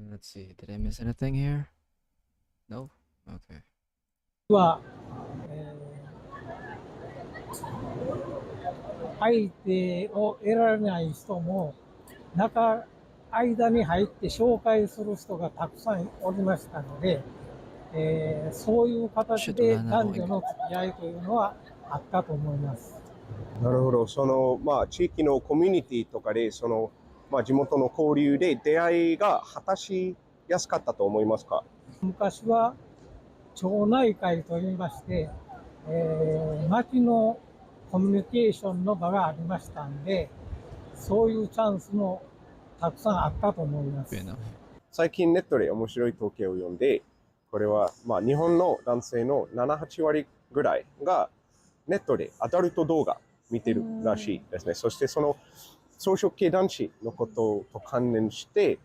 Let's see. Did I miss anything here? No? Okay. は、相手を得られない人も間に入って紹介する人がたくさんおりましたので、そういう形で男女の付き合いというのはあったと思います。なるほど。地域のコミュニティとかで、地元の交流で出会いが果たしやすかったと思いますか？昔は町内会といいまして、町のコミュニケーションの場がありましたんで、そういうチャンスもたくさんあったと思います。最近ネットで面白い統計を読んで、これは日本の男性の7、8割ぐらいがネットでアダルト動画見てるらしいですね。そしてその草食系男子のことと関連して、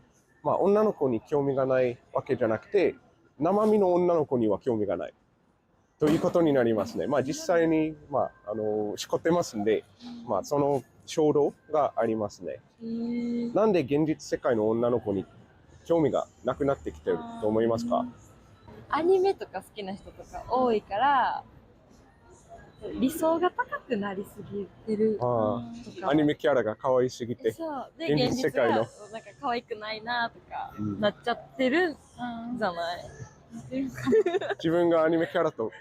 女の子に興味がないわけじゃなくて、生身の女の子には興味がないということになりますね。実際に、しこってますんで、その衝動がありますね。なんで現実世界の女の子に興味がなくなってきてると思いますか？アニメとか好きな人とか多いから、理想が高くなりすぎてるとか。アニメキャラが可愛すぎて、そうで現実がなんか可愛くないなとかなっちゃってるじゃない。自分がアニメキャラと比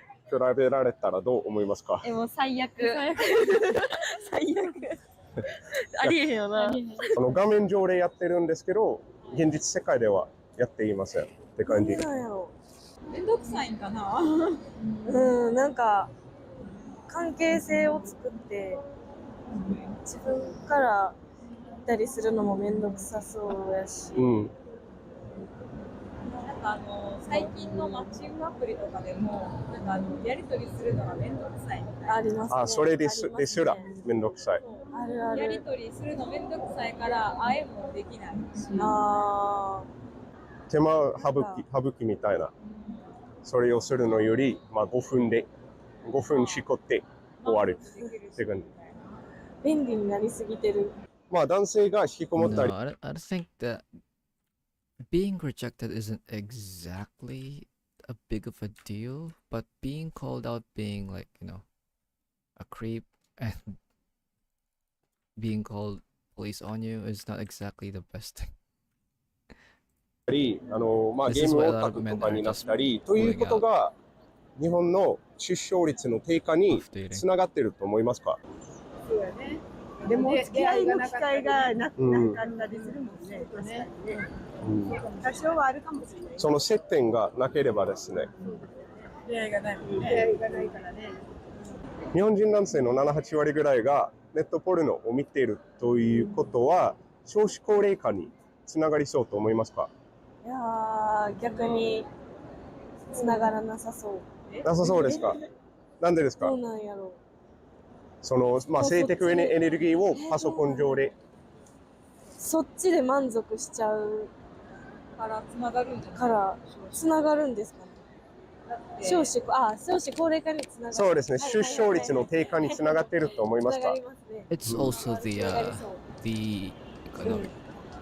べられたらどう思いますか？もう最悪。最悪。ありえへんよな。画面上でやってるんですけど、現実世界ではやっていませんって感じ。めんどくさいんかな。なんか関係性を作って自分から行ったりするのもめんどくさそうやし。最近のマッチングアプリとかでもやり取りするのがめんどくさいみたいな。ありますね。それですらめんどくさい。あるある。やり取りするのめんどくさいから会えもできないし。手間省きみたいな。それをするのより、5分しこって終わるって感じ。便利になりすぎてる。男性が引きこもったり。No, I don't think that being rejected isn't exactly a big of a deal, but being called out being like, a creep and being called police on you is not exactly the best thing. ゲームオタクとかになったりということが日本の出生率の低下につながっていると思いますか？そうやね。でも付き合いの機会がなかったりするもんね。確かにね。多少はあるかもしれない。その接点がなければですね。出会いがないもんね。出会いがないからね。日本人男性の7、8割ぐらいがネットポルノを見ているということは少子高齢化につながりそうと思いますか？いやー、逆につながらなさそう。なさそうですか？なんでですか？そうなんやろう。性的エネルギーをパソコン上でそっちで満足しちゃうからつながるんじゃない？からつながるんですかね。少子高齢化につながる。そうですね。出生率の低下につながっていると思いますか？ It's also the economic.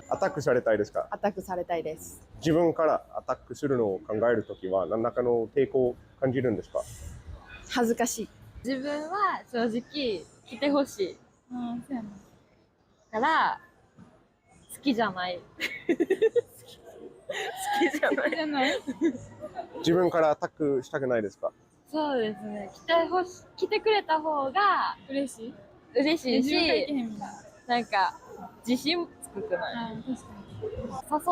アタックされたいですか？アタックされたいです。自分からアタックするのを考えるときは何らかの抵抗を感じるんですか？恥ずかしい。自分は正直来てほしい。そうやな。から好きじゃない。好きじゃない。自分からアタックしたくないですか？そうですね。来てくれた方が嬉しいし、なんか自信つくくない？誘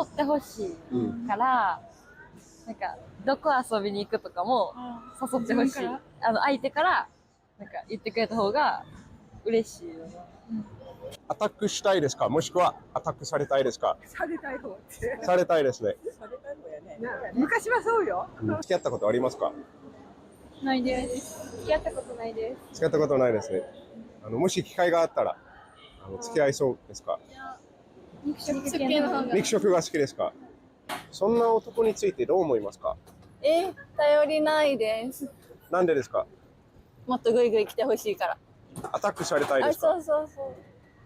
ってほしいから、なんかどこ遊びに行くとかも誘ってほしい。相手からなんか言ってくれた方が嬉しいよね。アタックしたいですか？もしくはアタックされたいですか？されたい方って。されたいですね。されたい方やね。昔はそうよ。付き合ったことありますか？ないです。付き合ったことないです。付き合ったことないですね。もし機会があったら付き合いそうですか？肉食系の方が。肉食が好きですか？そんな男についてどう思いますか？頼りないです。なんでですか？もっとグイグイ来てほしいから。アタックされたいですか？そう。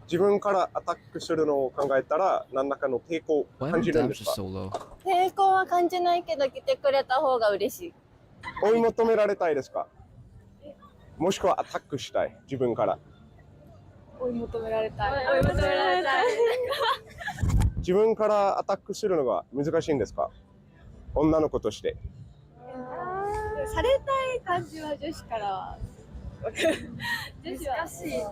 自分からアタックするのを考えたら何らかの抵抗 Why 感 are じるん damage ですか？ so low? 抵抗は感じないけど来てくれた方が嬉しい。追い求められたいですか？もしくはアタックしたい自分から。追い求められたい。追い求められたい。自分からアタックするのが難しいんですか？女の子として。されたい感じは女子からは女子は難しい。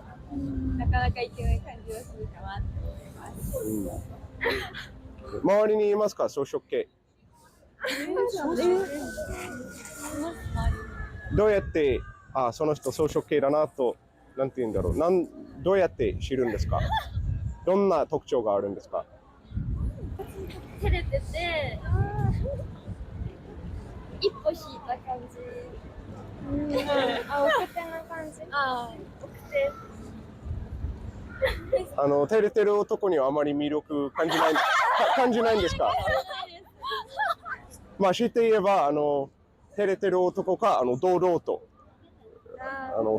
なかなかいけない感じはするかなって思います。周りにいますか？草食系。どうやってその人草食系だなと、なんて言うんだろう、どうやって知るんですか？どんな特徴があるんですか？照れてて、一歩引いた感じ。奥手な感じ。奥手。照れてる男にはあまり魅力感じないんですか？まあ強いて言えば照れてる男か堂々と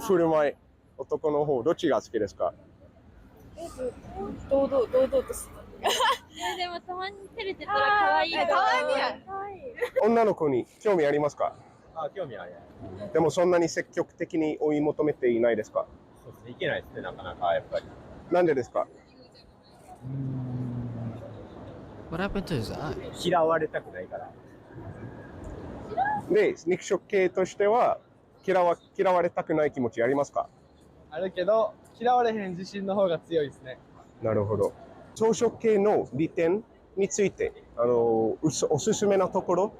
振る舞い男の方、どっちが好きですか？堂々とする。でもたまに照れてたら可愛い。たまには女の子に興味ありますか？興味ある。でもそんなに積極的に追い求めていないですか？そうですね、いけないですね、なかなかやっぱり。なんでですか？ What happened to his eye? 嫌われたくないから。で、肉食系としては嫌われたくない気持ちありますか？あるけど、嫌われへん自信の方が強いですね。なるほど。草食系の利点についておすすめなところ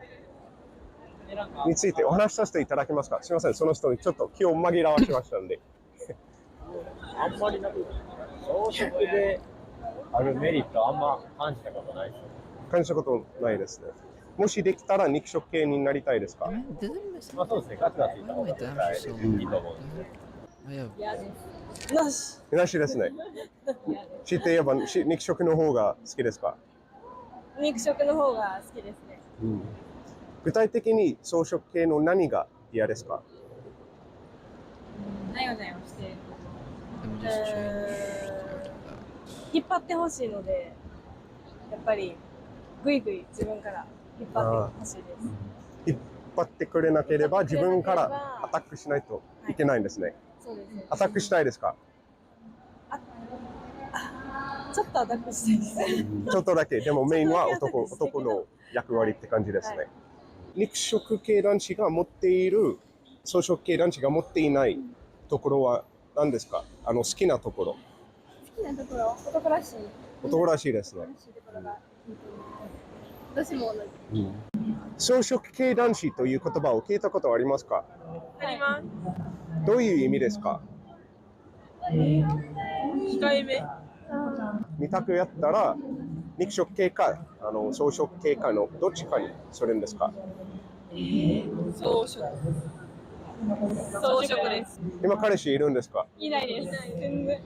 についてお話しさせていただけますか？すみません、その人にちょっと気を紛らわしましたんで。あんまりなんか、草食であるメリットあんま感じたことないです。感じたことないですね。もしできたら肉食系になりたいですか？ Man, didn't miss まあそうですね、ガツガツいった Why 方 am が I 絶 damage 対 so いいと思 low? うんで。I have なし。なしですね。強いて言えば肉食の方が好きですか？肉食の方が好きですね。具体的に草食系の何が嫌ですか？なよなよしてる。 Let me just change. 引っ張ってほしいので、やっぱりぐいぐい自分から引っ張ってほしいです。引っ張ってくれなければ自分からアタックしないといけないんですね。そうですね。アタックしたいですか？ちょっとアタックしたいです。ちょっとだけ。でもメインは男の役割って感じですね。はい、肉食系男子が持っている草食系男子が持っていないところは何ですか？好きなところ。好きなところ、男らしい。男らしいですね。私も同じ。草食系男子という言葉を聞いたことはありますか？あります。どういう意味ですか？控えめ。二択やったら肉食系か草食系かのどっちかにするんですか？草食。草食です。今彼氏いるんですか？いないです。全然。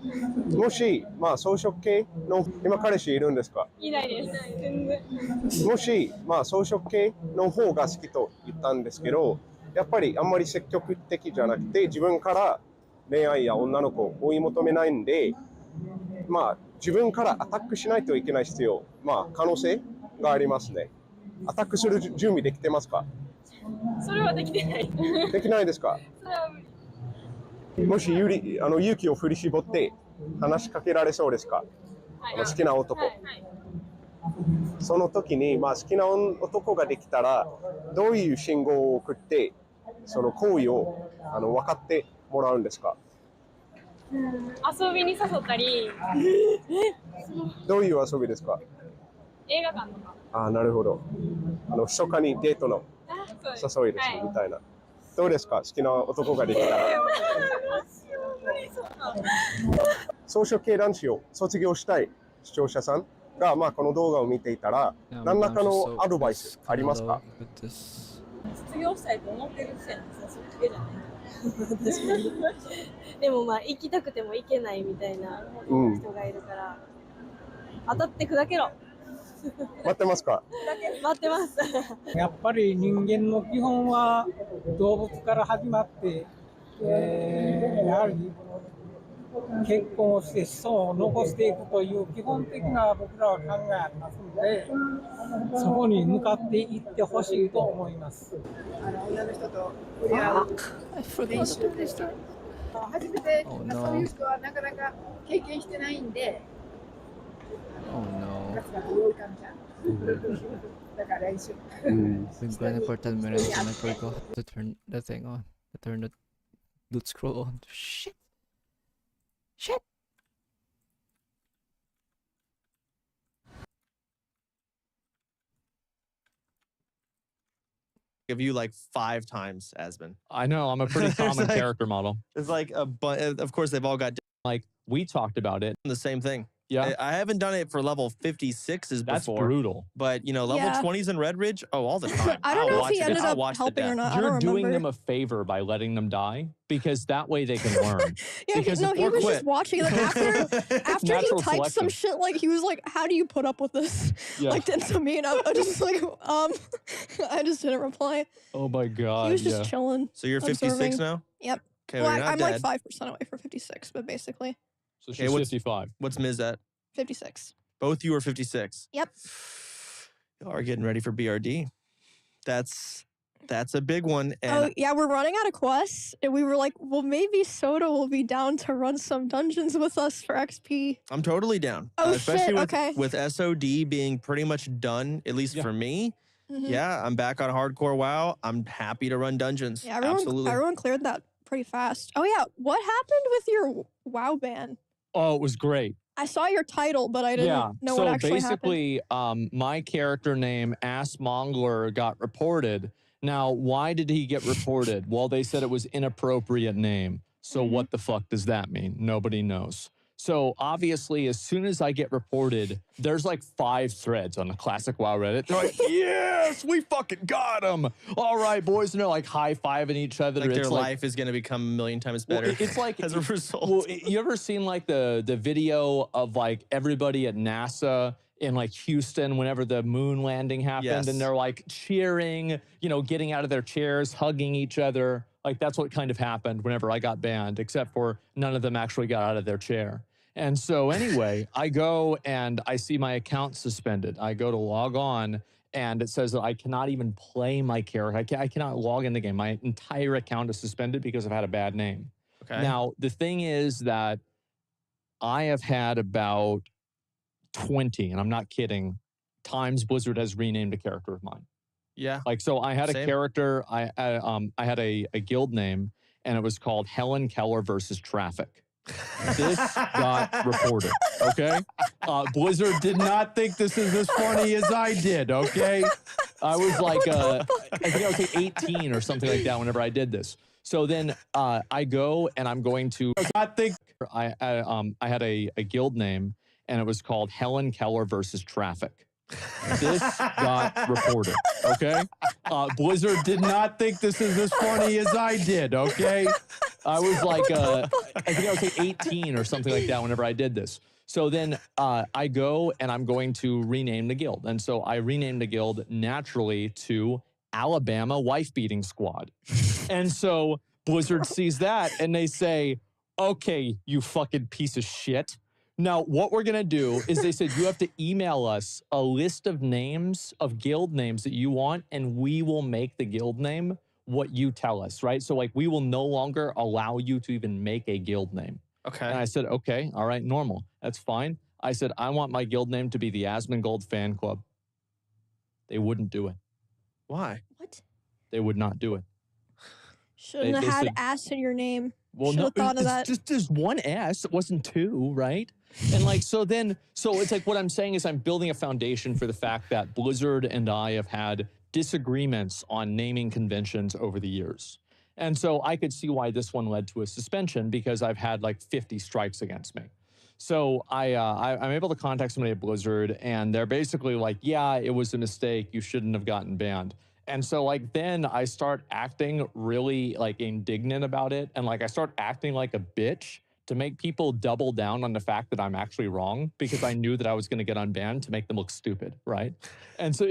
もし草食系の今彼氏いるんですか？いないです。全然。もし草食系の方が好きと言ったんですけど、やっぱりあんまり積極的じゃなくて自分から恋愛や女の子を追い求めないんで、自分からアタックしないといけない必要、可能性がありますね。アタックする準備できてますか？それはできてない。できないですか？それは無理。もし勇気を振り絞って話しかけられそうですか？好きな男。その時に、好きな男ができたらどういう信号を送ってその行為を分かってもらうんですか？遊びに誘ったり。どういう遊びですか？映画館とか。なるほど。密かにデートの誘いです、みたいな。どうですか？好きな男ができたら。草食系男子を卒業したい視聴者さんが、この動画を見ていたら、何らかのアドバイスありますか？卒業したいと思ってる時点でそっち系じゃない。でも行きたくても行けないみたいな人がいるから、当たって砕けろ。待ってますか？待ってます。やっぱり人間の基本は動物から始まって、やはり結婚をして子孫を残していくという基本的な僕らは考えありますので、そこに向かっていってほしいと思います。女の人と触れ合う I forgot 練 to 習 do で this. した。初めて Oh そういう no. 人はなかなか経験してないんで、 Oh no. ガツガツ動いたんじゃん。だから練習。 Been grinding for 10 minutes and I forgot to turn the thing on. To turn the loot scroll on. Shit. Shit. Of you like 5 times, Asmon. I know, I'm a pretty common like- character model. It's like of course they've all got Like, we talked about it. the same thing. Yeah, I haven't done it for level 56s that's before, brutal. but you know, level Yeah. 20s in Red Ridge, oh, all the time. I don't I'll know if watch he it. ended I'll up watch the helping or death. not. I You're don't doing remember. them a favor by letting them die, because that way they can learn. Yeah, because no, if he we're was quit- just watching. Like after he Natural typed some selection. shit, like he was like, "How do you put up with this?" Yeah. Like to me, and I just like, I just didn't reply. Oh my god. He was just yeah. chilling. So you're 56 Observing. now? Yep. Okay, Well, well, you're not I'm dead. like 5% away from 56, but basically So Okay, she's what's- 55. What's Miz at? 56. Both you are 56. Yep. Y'all are getting ready for BRD. That's a big one. And Oh yeah, we're running out of quests, and we were like, well, maybe Soda will be down to run some dungeons with us for XP. I'm totally down. Oh, especially shit, with, okay. with SOD being pretty much done, at least Yeah. for me. Mhm. Yeah, I'm back on hardcore WoW. I'm happy to run dungeons. Yeah, Absolutely. everyone cleared that pretty fast. Oh yeah, what happened with your WoW ban? Oh, it was great. I saw your title, but I didn't Yeah. know So what actually happened. basically, my character name, Assmongler, got reported. Now, why did he get reported? Well, they said it was inappropriate name. So Mhm. what the fuck does that mean? Nobody knows. So obviously, as soon as I get reported, there's like 5 threads on the classic WoW Reddit. They're like, yes, we fucking got him. All right, boys. And they're like high-fiving each other. Like their It's life is going to become a million times better. Well, it's like as a result. Well, you ever seen like the video of like everybody at NASA in like Houston whenever the moon landing happened, Yes. and they're like cheering, you know, getting out of their chairs, hugging each other. Like that's what kind of happened whenever I got banned, except for none of them actually got out of their chair. And so anyway, I go and I see my account suspended. I go to log on and it says that I cannot even play my character. I cannot log in the game. My entire account is suspended because I've had a bad name. Okay. Now, the thing is that I have had about 20, and I'm not kidding, times Blizzard has renamed a character of mine. Yeah. Like, so I had Same. a character, I had a guild name, and it was called Helen Keller versus Traffic. This got reported, okay? Blizzard did not think this is as funny as I did, okay? I was like, I think I was like 18 or something like that whenever I did this. So then I go and I'm going to not think I had a guild name, and it was called Helen Keller versus Traffic. This got reported, okay? Blizzard did not think this is as funny as I did, okay? I was like, I think I was like 18 or something like that whenever I did this. So then I go and I'm going to rename the guild. And so I renamed the guild naturally to Alabama Wife Beating Squad. And so Blizzard sees that and they say, okay, you fucking piece of shit. Now, what we're going to do is they said, you have to email us a list of names, of guild names that you want, and we will make the guild name what you tell us, right? So, like, we will no longer allow you to even make a guild name. Okay. And I said, okay, all right, normal. That's fine. I said, I want my guild name to be the Asmongold Fan Club. They wouldn't do it. Why? What? They would not do it. Shouldn't have they had said- ass in your name. Well, Should've no, thought of that. it's just one S. It wasn't 2, right? And like, so it's like what I'm saying is I'm building a foundation for the fact that Blizzard and I have had disagreements on naming conventions over the years. And so I could see why this one led to a suspension because I've had like 50 strikes against me. So I'm able to contact somebody at Blizzard and they're basically like, yeah, it was a mistake. You shouldn't have gotten banned. And so like then I start acting really like indignant about it. And like I start acting like a bitch to make people double down on the fact that I'm actually wrong because I knew that I was going to get unbanned to make them look stupid, right? And so,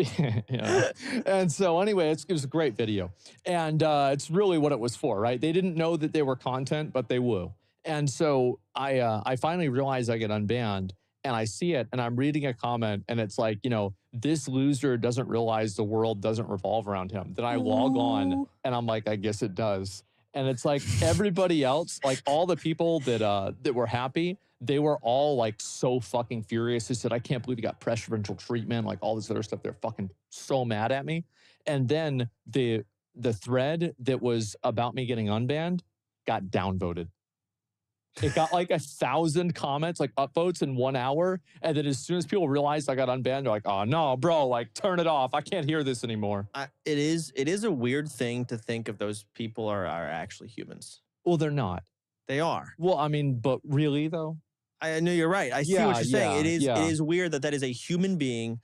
yeah. And so anyway, it was a great video. And it's really what it was for, right? They didn't know that they were content, but they will. And so I finally realized I get unbanned, and I see it, and I'm reading a comment, and it's like, you know, this loser doesn't realize the world doesn't revolve around him. Then I log on, and I'm like, I guess it does. And it's like everybody else, like all the people that were happy, they were all like so fucking furious. They said, I can't believe you got preferential treatment, like all this other stuff. They're fucking so mad at me. And then the thread that was about me getting unbanned got downvoted. It got like 1,000 comments, like upvotes in 1 hour. And then as soon as people realized I got unbanned, they're like, oh no, bro, like turn it off. I can't hear this anymore. It is a weird thing to think of those people are actually humans. Well, they're not. They are. Well, I mean, but really though? I know you're right. I see what you're saying. It is weird that is a human being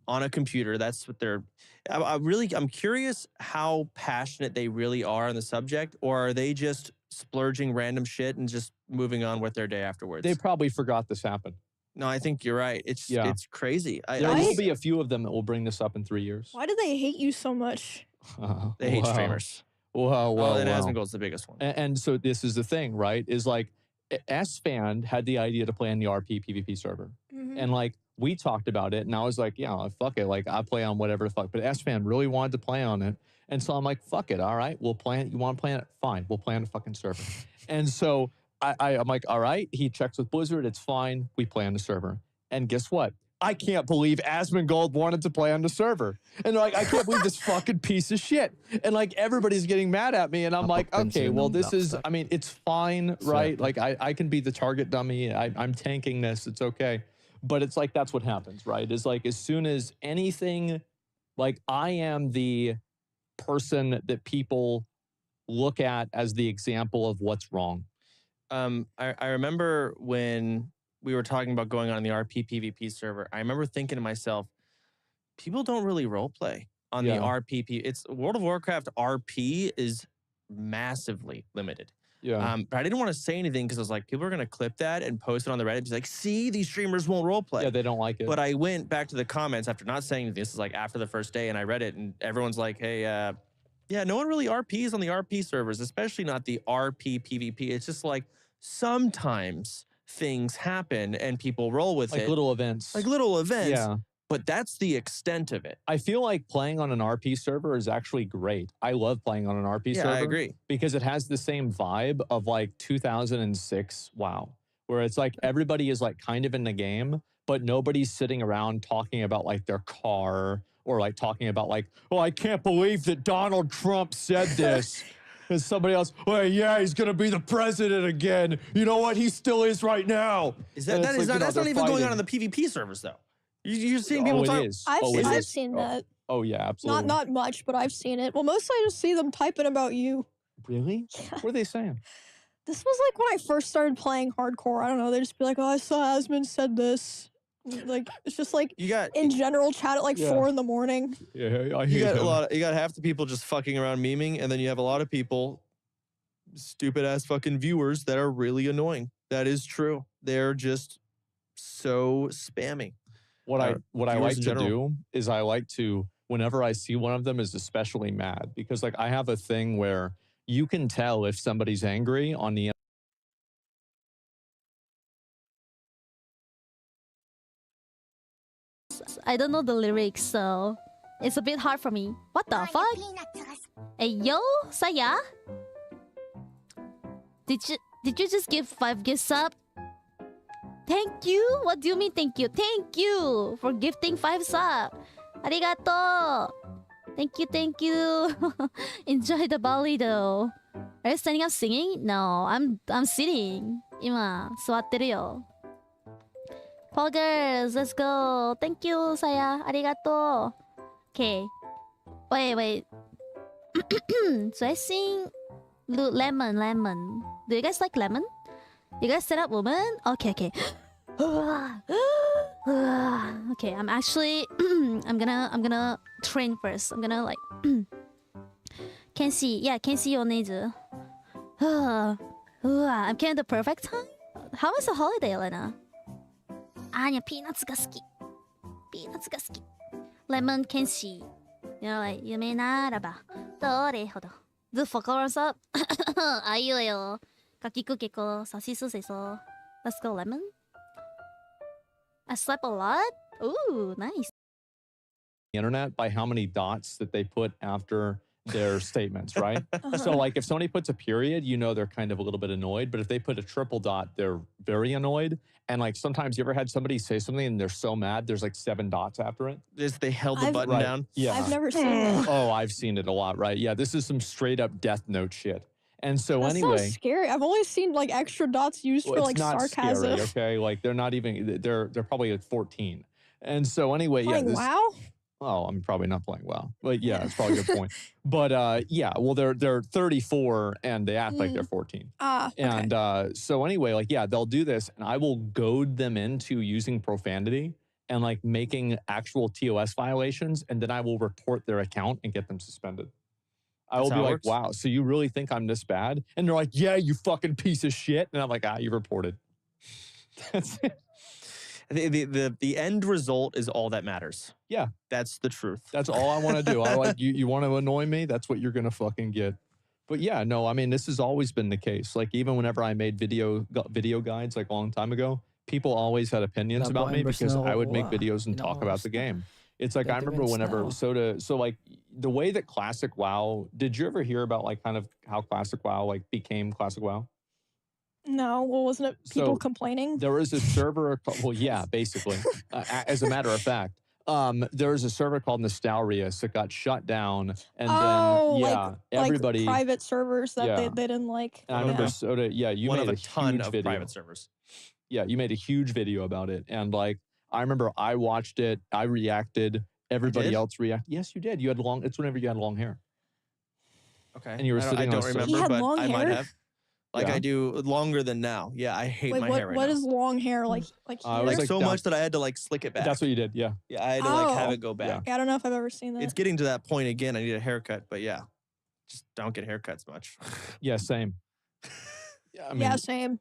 on a computer. That's what they're, I'm curious how passionate they really are on the subject, or are they just splurging random shit and just moving on with their day afterwards? They probably forgot this happened. No, I think you're right. It's crazy. There will be a few of them that will bring this up in 3 years. Why do they hate you so much? They hate streamers. Wow. And Asmongold's the biggest one. And so this is the thing, right? Is like S-Fan had the idea to play on the RP PvP server. And like we talked about it, and I was like, yeah, fuck it. Like I play on whatever the fuck. But S-Fan really wanted to play on it. And so I'm like, fuck it. All right, we'll play it. You want to play on it? Fine. We'll play on a fucking server. And so I'm like, all right. He checks with Blizzard. It's fine. We play on the server. And guess what? I can't believe Asmongold wanted to play on the server. And they're like, I can't believe this fucking piece of shit. And like everybody's getting mad at me. And I'm like, okay, well, this is, I mean, it's fine, right? Like I can be the target dummy. I'm tanking this. It's okay. But it's like, that's what happens, right? Is like, as soon as anything, like I am the person that people look at as the example of what's wrong. I remember when we were talking about going on the RP PvP server, I remember thinking to myself, people don't really roleplay on the RP. It's World of Warcraft RP is massively limited. Yeah. But I didn't want to say anything because I was like, people are going to clip that and post it on the Reddit. Be like, see, these streamers won't roleplay. Yeah, they don't like it. But I went back to the comments after not saying anything. This is like after the first day, and I read it, and everyone's like, hey, yeah, no one really RPs on the RP servers, especially not the RP PvP. It's just like sometimes things happen and people roll with it. Like little events. Like little events. Yeah. But that's the extent of it. I feel like playing on an RP server is actually great. I love playing on an RP server. Yeah, I agree. Because it has the same vibe of like 2006 WoW, where it's like everybody is like kind of in the game, but nobody's sitting around talking about like their car or like talking about like, oh, I can't believe that Donald Trump said this. And somebody else, oh yeah, he's gonna be the president again. You know what? He still is right now. Is that, that's not even going on the PvP servers though. You're seeing people talk. I've seen that. Oh yeah, absolutely. Not much, but I've seen it. Well, mostly I just see them typing about you. Really? What are they saying? This was like when I first started playing hardcore. I don't know. They just be like, oh, I saw Asmon said this. Like it's just like in general chat at like 4 in the morning. Yeah, I you got you got half the people just fucking around memeing, and then you have a lot of people, stupid ass fucking viewers that are really annoying. That is true. They're just so spammy. What I like to do is I like to, whenever I see one of them is especially mad, because like I have a thing where you can tell if somebody's angry on the I don't know the lyrics, so it's a bit hard for me. What the fuck? Hey yo, Saya? Did you just give 5 gifts up? Thank you? What do you mean thank you? Thank you for gifting 5 sub. Arigato. Thank you. Enjoy the Bali though. Are you standing up singing? No, I'm sitting. 今座ってるよ。Paul girls, let's go. Thank you, Saya. Arigato. Okay. Wait. So I sing lemon. Do you guys like lemon? You guys set up woman? Okay. Okay, I'm actually I'm gonna train first. I'm gonna like can see your nature. I'm getting the perfect time. How was the holiday, Elena? 아니야, peanutsが好き. Lemon can see. You know, like 夢ならばどれほど. The fuck us up. あいうえよ. Kakiku keko sasisu seso. Let's go lemon. I slept a lot? Ooh, nice. Internet by how many dots that they put after their statements, right? So like if somebody puts a period, you know they're kind of a little bit annoyed, but if they put a triple dot, they're very annoyed. And like sometimes you ever had somebody say something and they're so mad, there's like 7 dots after it. They held the button down. Yeah. I've never seen that. Oh, I've seen it a lot, right? Yeah, this is some straight up Death Note shit. And so That anyway, sounds scary. I've only seen like extra dots used for it's like not sarcasm. scary, okay? Like they're not even they're probably at 14. And so anyway, Playing WoW? Oh, I'm probably not playing WoW. But yeah, it's probably a good point. But yeah, well they're 34 and they act like they're 14. Okay. And so anyway, like yeah, they'll do this and I will goad them into using profanity and like making actual TOS violations, and then I will report their account and get them suspended. I will be like, wow, so you really think I'm this bad? And they're like, yeah, you fucking piece of shit. And I'm like, you reported. That's it. The end result is all that matters. Yeah. That's the truth. That's all I want to do. I like you want to annoy me? That's what you're going to fucking get. But yeah, no, I mean, this has always been the case. Like even whenever I made video guides like a long time ago, people always had opinions about me because I would make videos and talk about the game. It's like I remember whenever so like the way that Classic WoW, did you ever hear about like kind of how Classic WoW like became Classic WoW? No, well, wasn't it people complaining? There was a server, well, yeah, basically. As a matter of fact, there was a server called Nostalrius that got shut down, and then yeah, everybody like private servers that they didn't like. And I remember Soda, yeah, you one made of a ton huge of video. private servers. Yeah, you made a huge video about it, and like I remember I watched it, I reacted, everybody else reacted. Yes, you did. You had long. It's whenever you had long hair. Okay, and you were sitting. I don't remember, but I might have. Like Yeah. I do longer than now. Yeah, I hate my hair right what now. is long hair like? It was like so much that I had to like slick it back. That's what you did, yeah. Yeah, I had to like have it go back. Yeah, I don't know if I've ever seen that. It's getting to that point again. I need a haircut, but yeah, just don't get haircuts much. Yeah, same. Yeah, I mean, yeah, same.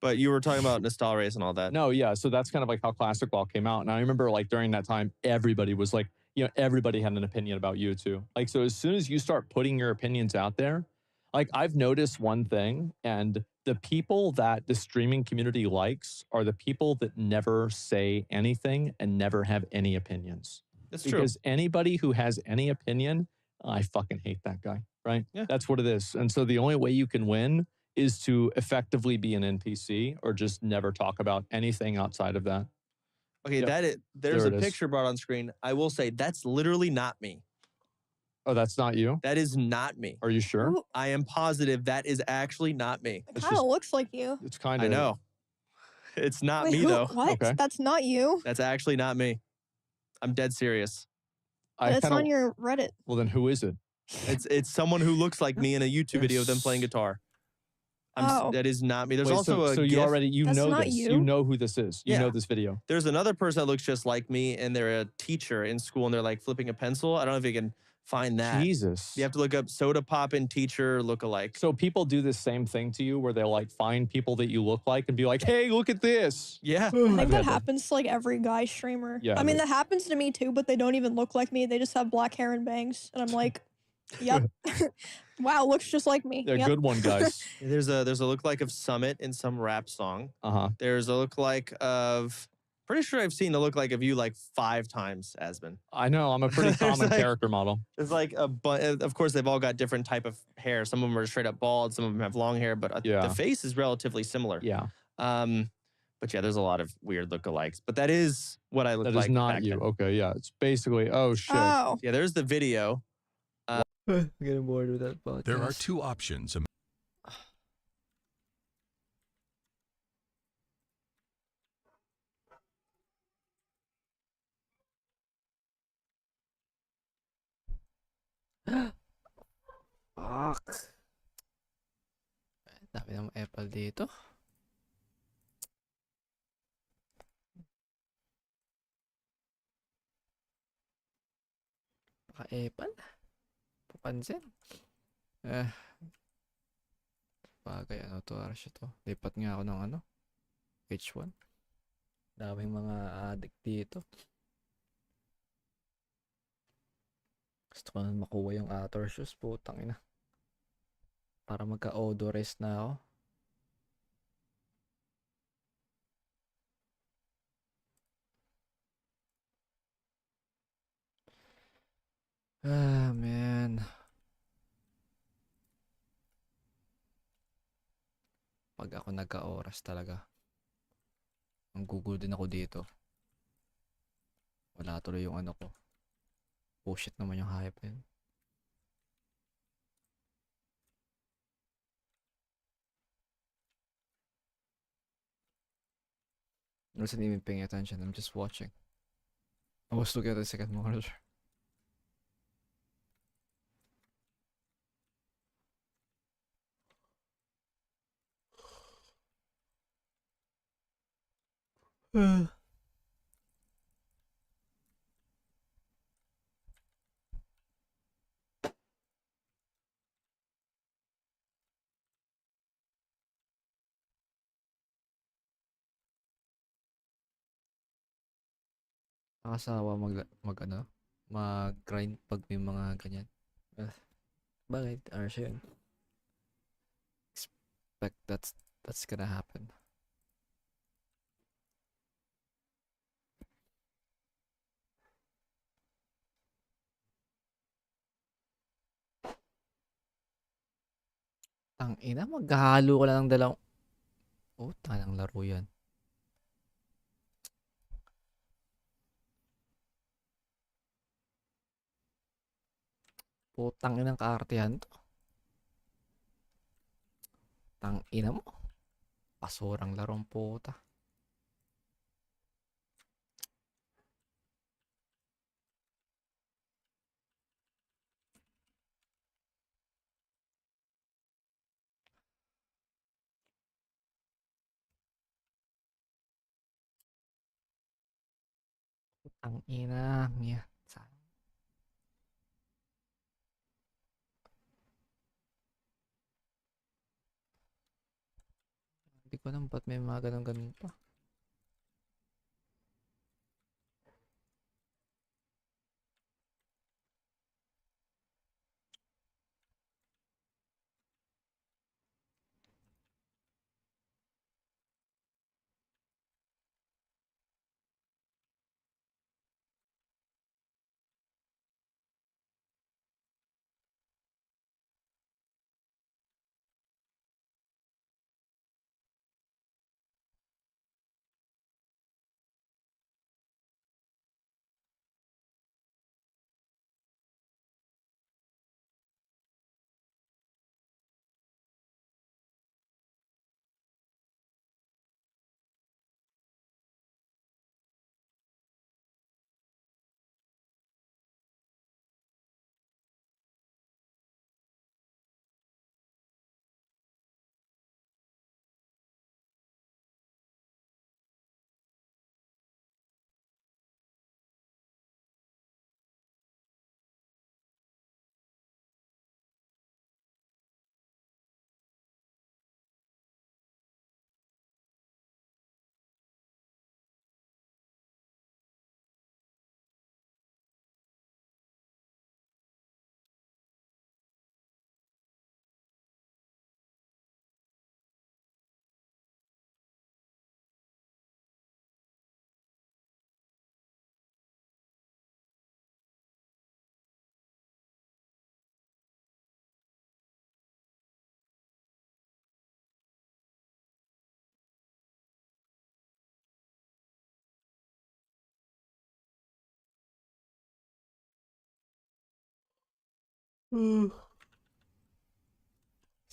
But you were talking about Nostalrius and all that. No, yeah. So that's kind of like how Classic WoW came out. And I remember like during that time, everybody was like, you know, everybody had an opinion about you too. Like, so as soon as you start putting your opinions out there, like I've noticed one thing, and the people that the streaming community likes are the people that never say anything and never have any opinions. That's true. Because anybody who has any opinion, I fucking hate that guy, right? Yeah. That's what it is. And so the only way you can win is to effectively be an NPC or just never talk about anything outside of that. Okay, Yep. There's There a it is. picture brought on screen. I will say that's literally not me. Oh, that's not you? That is not me. Are you sure? Ooh, I am positive that is actually not me. it kind of looks like you. It's kind I of. know. It's not Wait, me who- though. What? Okay. That's not you. That's actually not me. I'm dead serious. I It's kinda, on your Reddit. Well, then who is it? It's someone who looks like me in a YouTube video of them playing guitar. Oh. That is not me. There's Wait, also so a you GIF. already That's know not this. you? You know who this is. You Yeah. know this video. There's another person that looks just like me, and they're a teacher in school, and they're like flipping a pencil. I don't know if you can find that. Jesus. You have to look up soda poppin' teacher lookalike. So people do the same thing to you where they'll like find people that you look like and be like, hey, look at this. Yeah. I think I've that had happens to like every guy streamer. Yeah, I mean, it that happens to me too, but they don't even look like me. They just have black hair and bangs. And I'm like, yep. Wow, looks just like me. They're Yep. good one, guys. There's a lookalike of Summit in some rap song. Uh-huh. There's a lookalike of, pretty sure I've seen a lookalike of you like 5 times, Asbin. I know. I'm a pretty There's common like- character model. There's like of course they've all got different type of hair. Some of them are straight up bald, some of them have long hair, but Yeah. the face is relatively similar. Yeah. But yeah, there's a lot of weird lookalikes. But that is what I look That like. is not back you. then. Okay, yeah. It's basically, oh, shit. Oh. Yeah, there's the video. I'm getting bored with that podcast. There are 2 options. Fuck. Dami ng apple dito. Baka apple? Papansin? Bagay, ano to, siya to. Lipat nga ako ng ano. H1. Daming mga addict dito. Gusto ko na makuha yung Ator shoes, putang ina. Para magka-odorous na ako. Ah, man. Pag ako nagka-oras talaga. Ang Google din ako dito. Wala tuloy yung ano ko. Bullshit naman yung hype na yun. I wasn't even paying attention. I'm just watching. I was looking at the second monitor. Nakasawa mag-grind pag may mga ganyan. Bakit? Arsha yun. Expect that's gonna happen. Ang ina, maghahalo ka lang ng dalawang... Oh, tanang laro yan. Putang inang kaartihan to. Tang ina mo. Pasurang larong puta. Ang ina niya. Hindi ko alam ba't may mga ganun pa.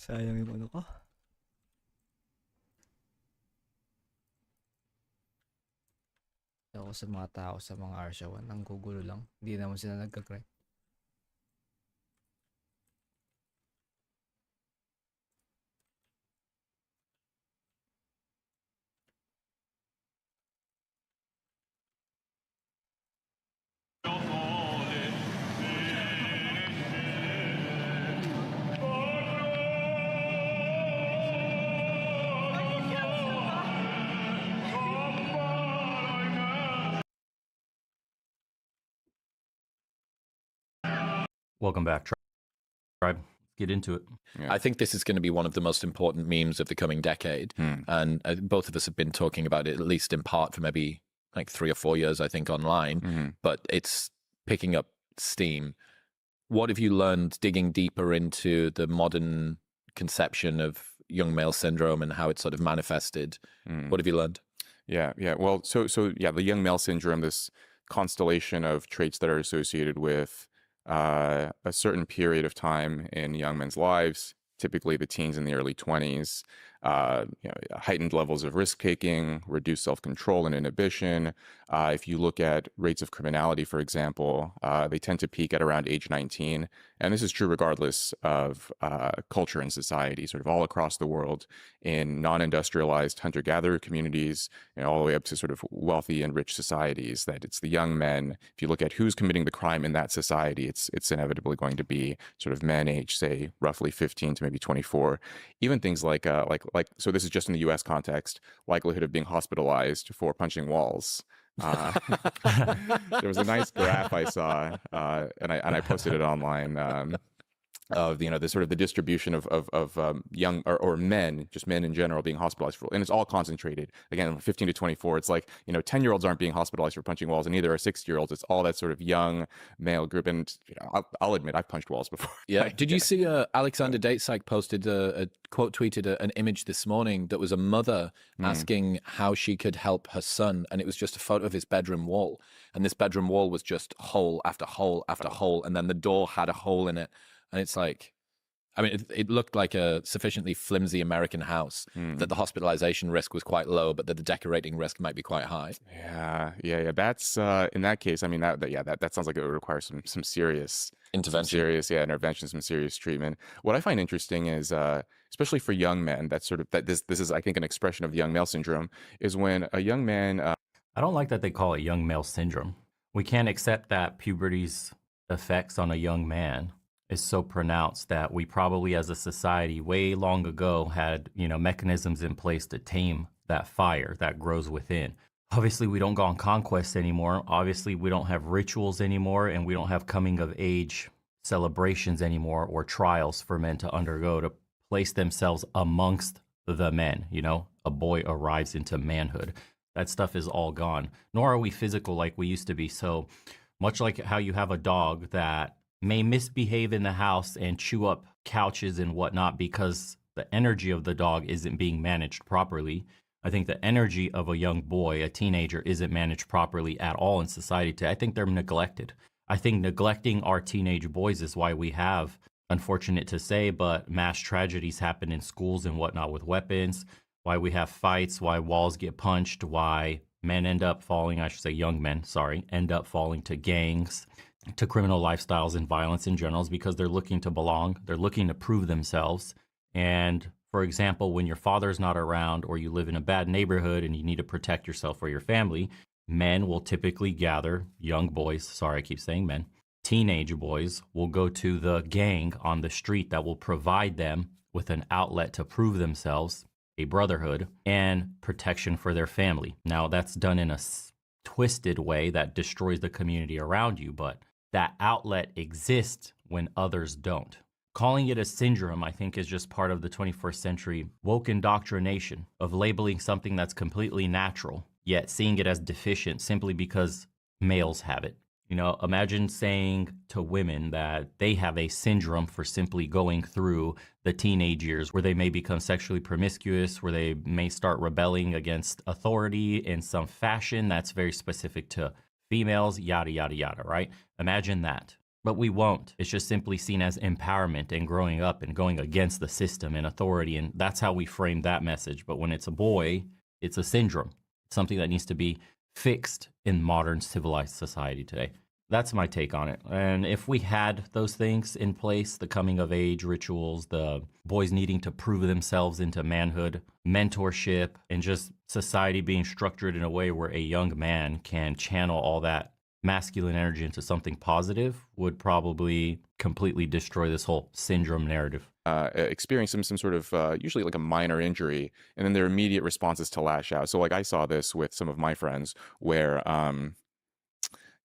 Sayang yung ano ko. Ako sa mga tao sa mga Arshawan, ang gugulo lang. Hindi naman sila nagka-grind. Welcome back, Tribe. Get into it. Yeah. I think this is going to be one of the most important memes of the coming decade. And both of us have been talking about it, at least in part, for maybe like 3 or 4 years, I think, online. But it's picking up steam What have you learned digging deeper into the modern conception of young male syndrome and how it's sort of manifested? What have you learned? Yeah. Well, so yeah, the young male syndrome, this constellation of traits that are associated with a certain period of time in young men's lives, typically the teens and the early 20s, heightened levels of risk-taking, reduced self-control and inhibition. If you look at rates of criminality, for example, they tend to peak at around age 19. And this is true regardless of culture and society, sort of all across the world, in non-industrialized hunter-gatherer communities, all the way up to sort of wealthy and rich societies, that it's the young men. If you look at who's committing the crime in that society, it's inevitably going to be sort of men aged, say, roughly 15 to maybe 24. Even things like so this is just in the U.S. context, likelihood of being hospitalized for punching walls. There was a nice graph I saw, and I posted it online, of the sort of the distribution of young or men, just men in general, being hospitalized for, and it's all concentrated again 15 to 24. It's like 10-year-olds aren't being hospitalized for punching walls, and neither are 6-year-olds. It's all that sort of young male group, and I'll admit I've punched walls before. Yeah. Did you see Alexander Dateside posted a quote tweeted an image this morning that was a mother asking how she could help her son, and it was just a photo of his bedroom wall, and this bedroom wall was just hole after hole after hole, and then the door had a hole in it. And it's like, I mean, it looked like a sufficiently flimsy American house that the hospitalization risk was quite low, but that the decorating risk might be quite high. Yeah. That's in that case. I mean, that sounds like it would require some serious intervention, intervention, some serious treatment. What I find interesting is, especially for young men, this is, I think, an expression of the young male syndrome, is when a young man. I don't like that they call it young male syndrome. We can't accept that puberty's effects on a young man is so pronounced that we probably as a society way long ago had, mechanisms in place to tame that fire that grows within. Obviously, we don't go on conquest anymore. Obviously, we don't have rituals anymore, and we don't have coming of age celebrations anymore or trials for men to undergo to place themselves amongst the men. A boy arrives into manhood. That stuff is all gone. Nor are we physical like we used to be. So much like how you have a dog that may misbehave in the house and chew up couches and whatnot because the energy of the dog isn't being managed properly. I think the energy of a young boy, a teenager, isn't managed properly at all in society today. I think they're neglected. I think neglecting our teenage boys is why we have, unfortunate to say, but mass tragedies happen in schools and whatnot with weapons, why we have fights, why walls get punched, why men end up falling, I should say young men, end up falling to gangs, to criminal lifestyles and violence in general, is because they're looking to belong. They're looking to prove themselves. And for example, when your father's not around or you live in a bad neighborhood and you need to protect yourself or your family, men will typically gather, young boys, I keep saying men, teenage boys will go to the gang on the street that will provide them with an outlet to prove themselves, a brotherhood, and protection for their family. Now, that's done in a twisted way that destroys the community around you, but that outlet exists when others don't. Calling it a syndrome, I think, is just part of the 21st century woke indoctrination of labeling something that's completely natural, yet seeing it as deficient simply because males have it. Imagine saying to women that they have a syndrome for simply going through the teenage years where they may become sexually promiscuous, where they may start rebelling against authority in some fashion that's very specific to females, yada, yada, yada, right? Imagine that. But we won't. It's just simply seen as empowerment and growing up and going against the system and authority. And that's how we frame that message. But when it's a boy, it's a syndrome. It's something that needs to be fixed in modern civilized society today. That's my take on it. And if we had those things in place, the coming of age rituals, the boys needing to prove themselves into manhood, mentorship, and just society being structured in a way where a young man can channel all that masculine energy into something positive, would probably completely destroy this whole syndrome narrative. Experience some sort of usually like a minor injury, and then their immediate responses to lash out. So like I saw this with some of my friends where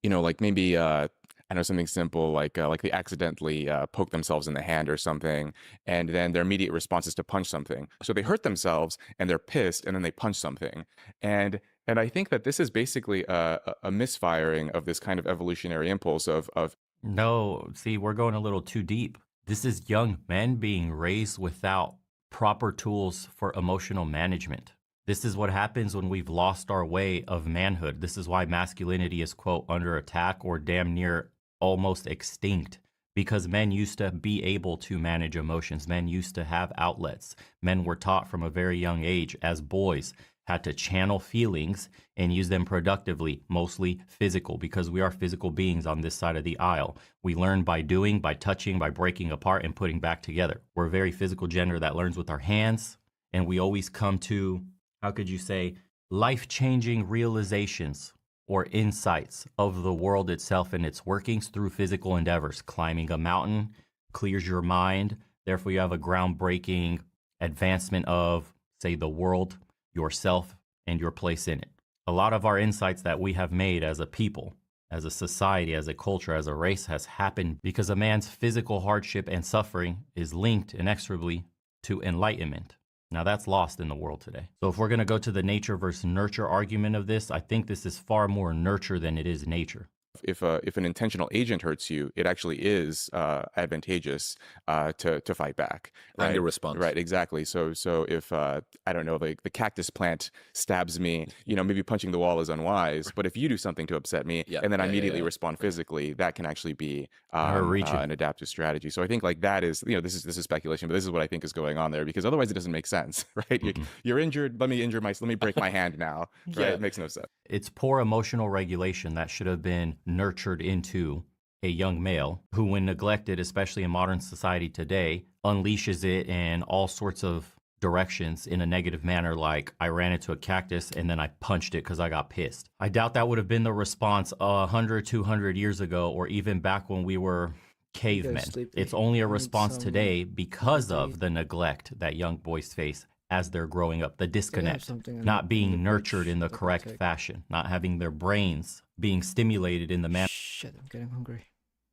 like maybe I know something simple like they accidentally poke themselves in the hand or something, and then their immediate response is to punch something. So they hurt themselves and they're pissed, and then they punch something. And I think that this is basically a misfiring of this kind of evolutionary impulse of No, see, we're going a little too deep. This is young men being raised without proper tools for emotional management. This is what happens when we've lost our way of manhood. This is why masculinity is, quote, under attack or damn near almost extinct. Because men used to be able to manage emotions. Men used to have outlets. Men were taught from a very young age as boys had to channel feelings and use them productively, mostly physical, because we are physical beings on this side of the aisle. We learn by doing, by touching, by breaking apart and putting back together. We're a very physical gender that learns with our hands, and we always come to, how could you say, life-changing realizations or insights of the world itself and its workings through physical endeavors. Climbing a mountain clears your mind. Therefore, you have a groundbreaking advancement of, say, the world, yourself, and your place in it. A lot of our insights that we have made as a people, as a society, as a culture, as a race has happened because a man's physical hardship and suffering is linked inexorably to enlightenment. Now that's lost in the world today. So if we're going to go to the nature versus nurture argument of this, I think this is far more nurture than it is nature. If an intentional agent hurts you, it actually is advantageous to fight back. Right? Anger response. Right, exactly. So if I don't know, like the cactus plant stabs me, maybe punching the wall is unwise. But if you do something to upset me, and then I immediately respond physically, that can actually be an adaptive strategy. So I think like that is, this is speculation, but this is what I think is going on there, because otherwise it doesn't make sense, right? You're injured. Let me break my hand now. Right? It makes no sense. It's poor emotional regulation that should have been nurtured into a young male who, when neglected, especially in modern society today, unleashes it in all sorts of directions in a negative manner, like I ran into a cactus and then I punched it because I got pissed. I doubt that would have been the response 100, 200 years ago, or even back when we were cavemen. It's only a response today because of the neglect that young boys face as they're growing up, the disconnect, not being nurtured in the correct fashion, not having their brains being stimulated in the manner. Shit, I'm getting hungry.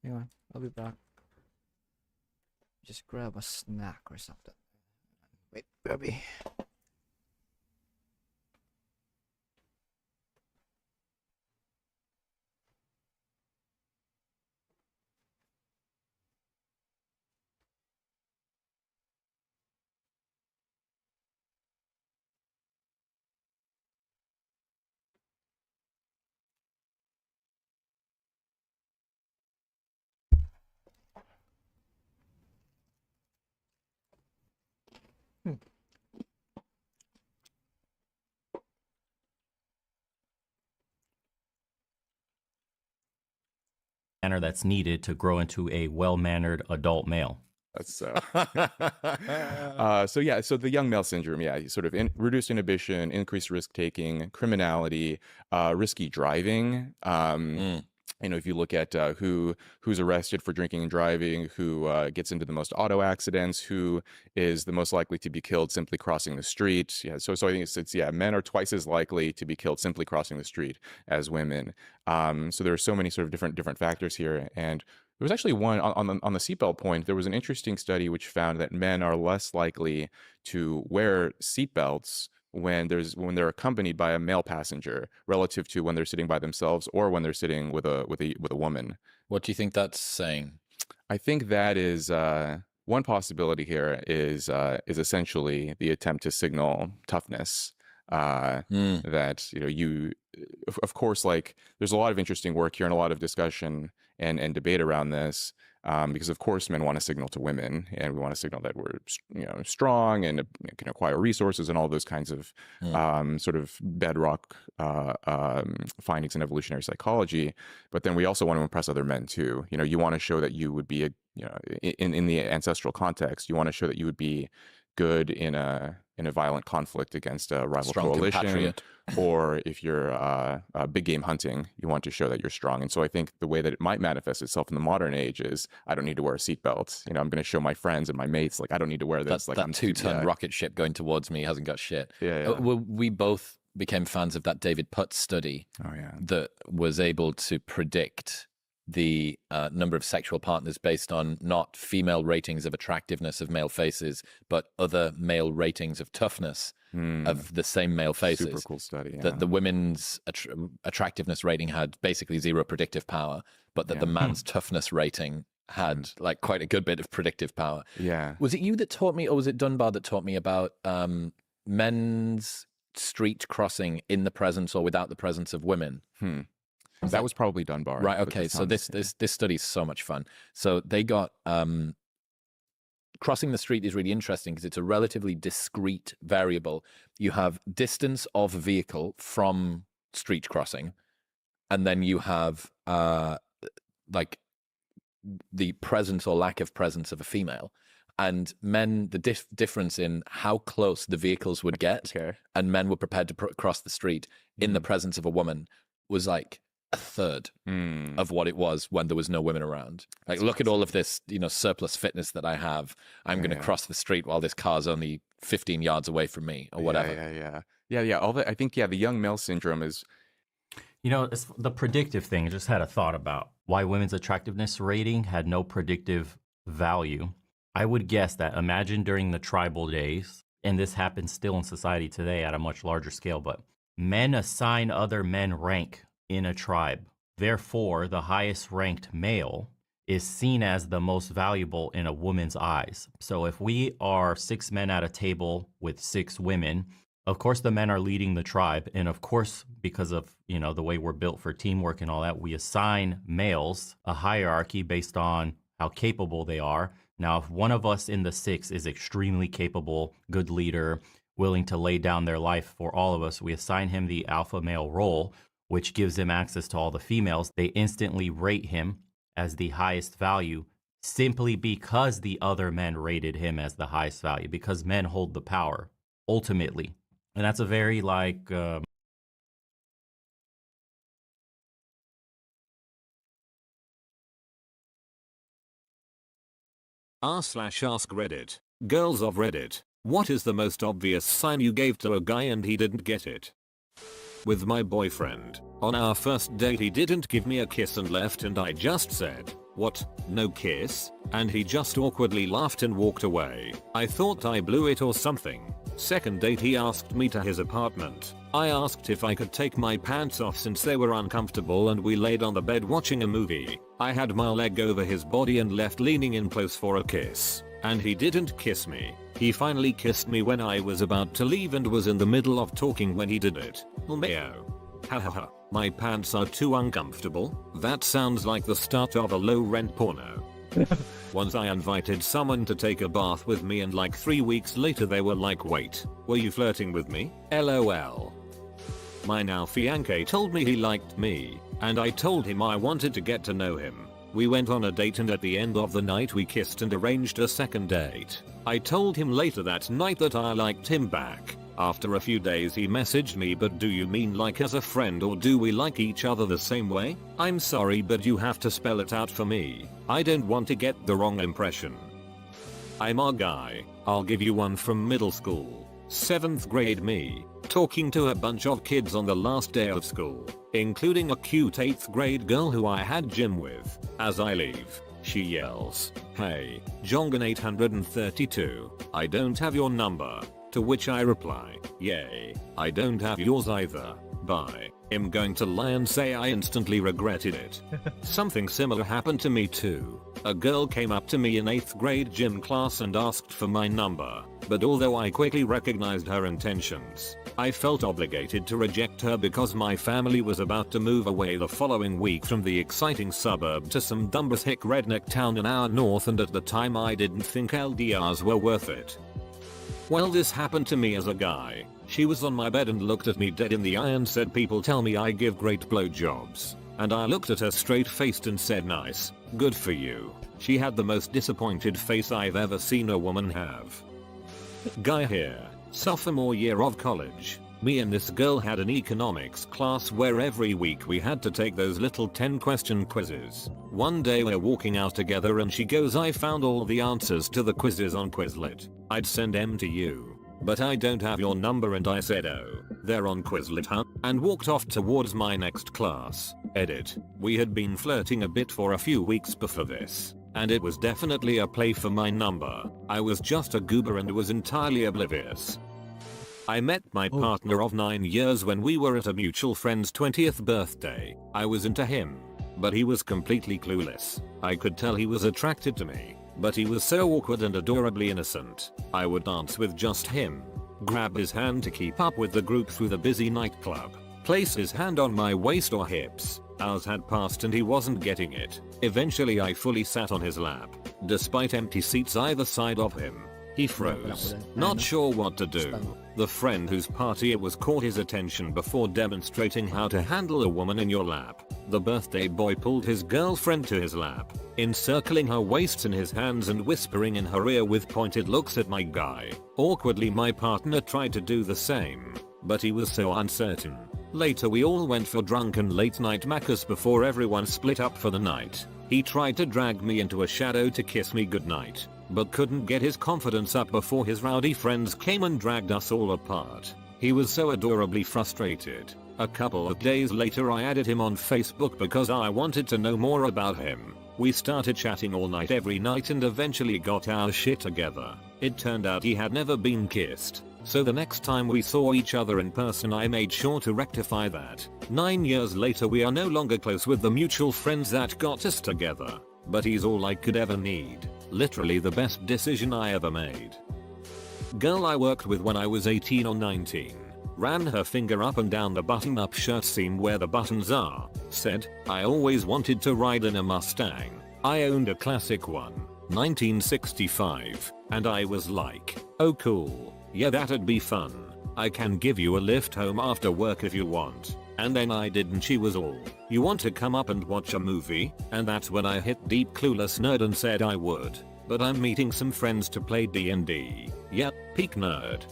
Hang on, I'll be back. Just grab a snack or something. Wait, Bobby. Manner that's needed to grow into a well-mannered adult male. That's so the young male syndrome, sort of reduced inhibition, increased risk taking, criminality, risky driving. If you look at who's arrested for drinking and driving, who gets into the most auto accidents, who is the most likely to be killed simply crossing the street. So I think it's men are twice as likely to be killed simply crossing the street as women. So there are so many sort of different factors here. And there was actually one on the seatbelt point. There was an interesting study which found that men are less likely to wear seatbelts when they're accompanied by a male passenger relative to when they're sitting by themselves or when they're sitting with a woman. What do you think that's saying? I think that is one possibility here is essentially the attempt to signal toughness. That you of course, like there's a lot of interesting work here and a lot of discussion and debate around this, because of course men want to signal to women, and we want to signal that we're strong and can acquire resources and all those kinds of sort of bedrock findings in evolutionary psychology. But then we also want to impress other men too. You want to show that you would be in the ancestral context, you want to show that you would be good in a violent conflict against a rival coalition, or if you're big game hunting, you want to show that you're strong. And so I think the way that it might manifest itself in the modern age is I don't need to wear a seatbelt. I'm going to show my friends and my mates like I don't need to wear this. That 2-ton rocket ship going towards me hasn't got shit. We both became fans of that David Putt study. That was able to predict the number of sexual partners based on not female ratings of attractiveness of male faces, but other male ratings of toughness of the same male faces. Super cool study. That the women's attractiveness rating had basically zero predictive power, but that the man's toughness rating had like quite a good bit of predictive power. Yeah. Was it you that taught me, or was it Dunbar that taught me about men's street crossing in the presence or without the presence of women? That was probably Dunbar. Right. Okay. So this study is so much fun. So they got crossing the street is really interesting because it's a relatively discrete variable. You have distance of vehicle from street crossing, and then you have like the presence or lack of presence of a female. And men, the difference in how close the vehicles would get, and men were prepared to cross the street in the presence of a woman, was like a third of what it was when there was no women around. Like, look at all of this, surplus fitness that I have. I'm going to cross the street while this car's only 15 yards away from me, or whatever. Yeah. I think the young male syndrome is. It's the predictive thing. I just had a thought about why women's attractiveness rating had no predictive value. I would guess that, imagine during the tribal days, and this happens still in society today at a much larger scale, but men assign other men rank in a tribe. Therefore, the highest ranked male is seen as the most valuable in a woman's eyes. So if we are 6 men at a table with 6 women, of course the men are leading the tribe. And of course, because of, the way we're built for teamwork and all that, we assign males a hierarchy based on how capable they are. Now, if one of us in the 6 is extremely capable, good leader, willing to lay down their life for all of us, we assign him the alpha male role, which gives him access to all the females. They instantly rate him as the highest value simply because the other men rated him as the highest value, because men hold the power ultimately. And that's a very r/ask Reddit. Girls of Reddit, what is the most obvious sign you gave to a guy and he didn't get it? With my boyfriend, on our first date he didn't give me a kiss and left, and I just said, "What, no kiss?" And he just awkwardly laughed and walked away. I thought I blew it or something. Second date he asked me to his apartment. I asked if I could take my pants off since they were uncomfortable, and we laid on the bed watching a movie. I had my leg over his body and left leaning in close for a kiss. And he didn't kiss me. He finally kissed me when I was about to leave and was in the middle of talking when he did it. Mayo. Hahaha. My pants are too uncomfortable. That sounds like the start of a low rent porno. Once I invited someone to take a bath with me, and like 3 weeks later they were like, "Wait, were you flirting with me? LOL. My now fiancé told me he liked me, and I told him I wanted to get to know him. We went on a date, and at the end of the night we kissed and arranged a second date. I told him later that night that I liked him back. After a few days he messaged me, "But do you mean like as a friend, or do we like each other the same way? I'm sorry, but you have to spell it out for me. I don't want to get the wrong impression." I'm a guy. I'll give you one from middle school. 7th grade me, talking to a bunch of kids on the last day of school, including a cute 8th grade girl who I had gym with. As I leave, she yells, "Hey, Jongan 832, I don't have your number." To which I reply, "Yay, I don't have yours either. Bye." I'm going to lie and say I instantly regretted it. Something similar happened to me too. A girl came up to me in 8th grade gym class and asked for my number, but although I quickly recognized her intentions, I felt obligated to reject her because my family was about to move away the following week from the exciting suburb to some dumbass hick redneck town an hour north, and at the time I didn't think LDRs were worth it. Well, this happened to me as a guy. She was on my bed and looked at me dead in the eye and said, "People tell me I give great blowjobs." And I looked at her straight faced and said, "Nice, good for you." She had the most disappointed face I've ever seen a woman have. Guy here, sophomore year of college. Me and this girl had an economics class where every week we had to take those little 10-question quizzes. One day we're walking out together and she goes, "I found all the answers to the quizzes on Quizlet. I'd send them to you, but I don't have your number." And I said, "Oh, they're on Quizlet, huh?" And walked off towards my next class. Edit. We had been flirting a bit for a few weeks before this, and it was definitely a play for my number. I was just a goober and was entirely oblivious. I met my partner of 9 years when we were at a mutual friend's 20th birthday. I was into him. but he was completely clueless. I could tell he was attracted to me, but he was so awkward and adorably innocent. I would dance with just him, grab his hand to keep up with the group through the busy nightclub, place his hand on my waist or hips. Hours had passed and he wasn't getting it. Eventually I fully sat on his lap. Despite empty seats either side of him, he froze, not sure what to do. The friend whose party it was caught his attention before demonstrating how to handle a woman in your lap. The birthday boy pulled his girlfriend to his lap, encircling her waist in his hands and whispering in her ear with pointed looks at my guy. Awkwardly my partner tried to do the same, but he was so uncertain. Later we all went for drunken late night macas before everyone split up for the night. He tried to drag me into a shadow to kiss me goodnight, but couldn't get his confidence up before his rowdy friends came and dragged us all apart. He was so adorably frustrated. A couple of days later I added him on Facebook because I wanted to know more about him. We started chatting all night every night and eventually got our shit together. It turned out he had never been kissed, so the next time we saw each other in person I made sure to rectify that. 9 years later we are no longer close with the mutual friends that got us together, but he's all I could ever need. Literally the best decision I ever made. Girl I worked with when I was 18 or 19. Ran her finger up and down the button-up shirt seam where the buttons are. Said, I always wanted to ride in a Mustang. I owned a classic one, 1965. And I was like, oh cool. Yeah, that'd be fun. I can give you a lift home after work if you want. And then I did and she was all, you want to come up and watch a movie? And that's when I hit deep clueless nerd and said I would. But I'm meeting some friends to play D&D. Yep, peak nerd.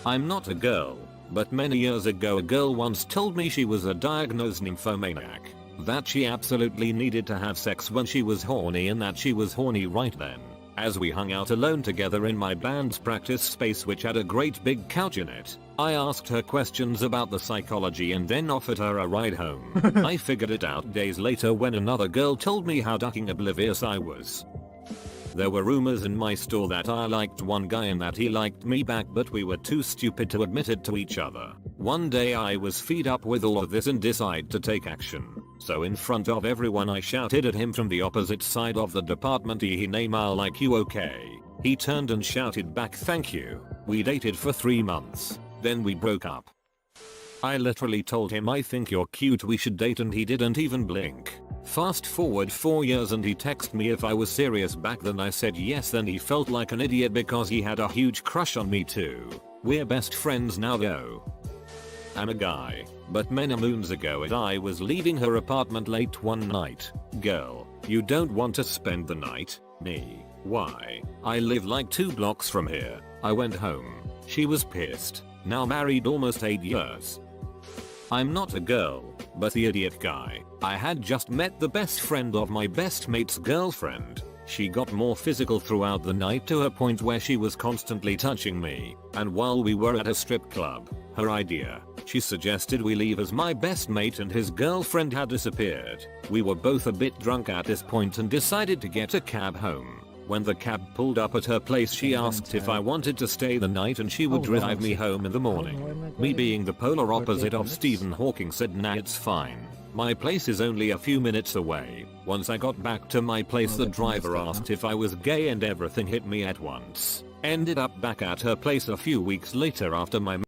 I'm not a girl, but many years ago a girl once told me she was a diagnosed nymphomaniac. That she absolutely needed to have sex when she was horny and that she was horny right then. As we hung out alone together in my band's practice space which had a great big couch in it, I asked her questions about the psychology and then offered her a ride home. I figured it out days later when another girl told me how fucking oblivious I was. There were rumors in my store that I liked one guy and that he liked me back, but we were too stupid to admit it to each other. One day I was fed up with all of this and decided to take action. So in front of everyone I shouted at him from the opposite side of the department, he name I like you okay? He turned and shouted back thank you. We dated for 3 months. Then we broke up. I literally told him I think you're cute, we should date, and he didn't even blink. Fast forward 4 years and he texted me if I was serious back then. I said yes, then he felt like an idiot because he had a huge crush on me too. We're best friends now though. I'm a guy, but many moons ago I was leaving her apartment late one night. Girl, you don't want to spend the night? Me. Why? I live like 2 blocks from here. I went home. She was pissed. Now married almost 8 years. I'm not a girl, but the idiot guy. I had just met the best friend of my best mate's girlfriend. She got more physical throughout the night to a point where she was constantly touching me. And while we were at a strip club, her idea, she suggested we leave as my best mate and his girlfriend had disappeared. We were both a bit drunk at this point and decided to get a cab home. When the cab pulled up at her place, she asked if I wanted to stay the night and she would drive me home in the morning. Me being the polar opposite of Stephen Hawking said nah, it's fine. My place is only a few minutes away. Once I got back to my place, the driver asked if I was gay and everything hit me at once. Ended up back at her place a few weeks later after my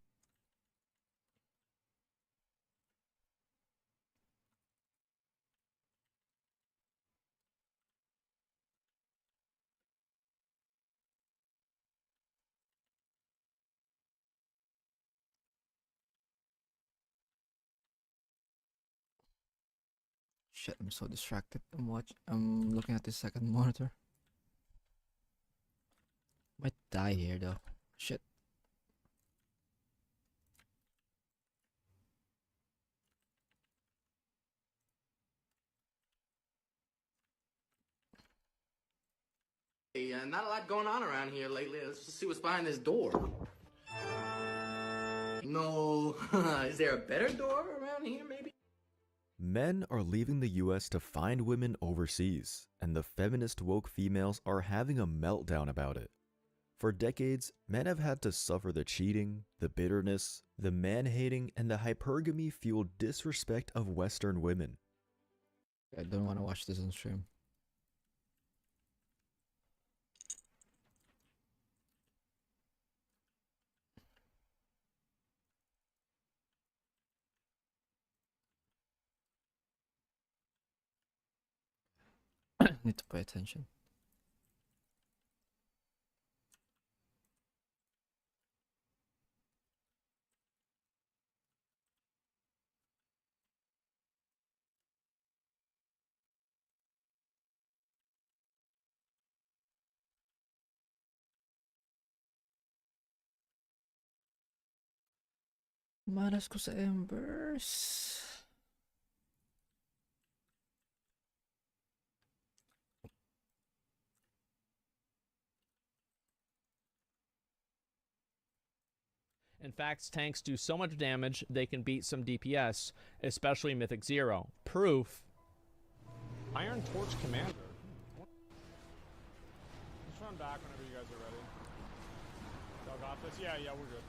Shit, I'm so distracted. I'm looking at the second monitor. Might die here though. Shit. Hey, not a lot going on around here lately. Let's just see what's behind this door. No, is there a better door around here maybe? Men are leaving the US to find women overseas, and the feminist woke females are having a meltdown about it. For decades, men have had to suffer the cheating, the bitterness, the man-hating, and the hypergamy-fueled disrespect of Western women. I don't want to watch this on stream. Need to pay attention. Malas ko sa embers. In fact, tanks do so much damage they can beat some DPS, especially Mythic Zero. Proof. Iron Torch Commander. Just run back whenever you guys are ready. Y'all got this? Yeah, we're good.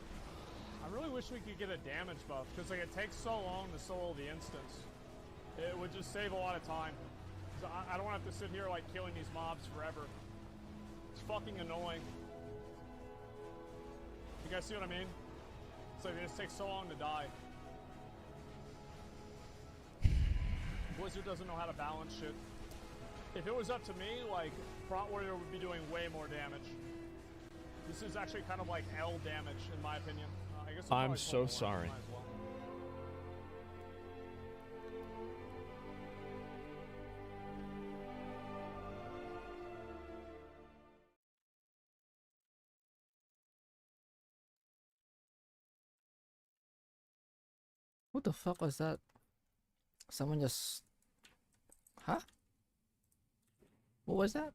I really wish we could get a damage buff, because like it takes so long to solo the instance. It would just save a lot of time. So I don't want to have to sit here like killing these mobs forever. It's fucking annoying. You guys see what I mean? It's like it just takes so long to die. Blizzard doesn't know how to balance shit. If it was up to me, like, Front Warrior would be doing way more damage. This is actually kind of like L damage, in my opinion. I guess I'm so sorry. What the fuck was that? Someone just... Huh? What was that?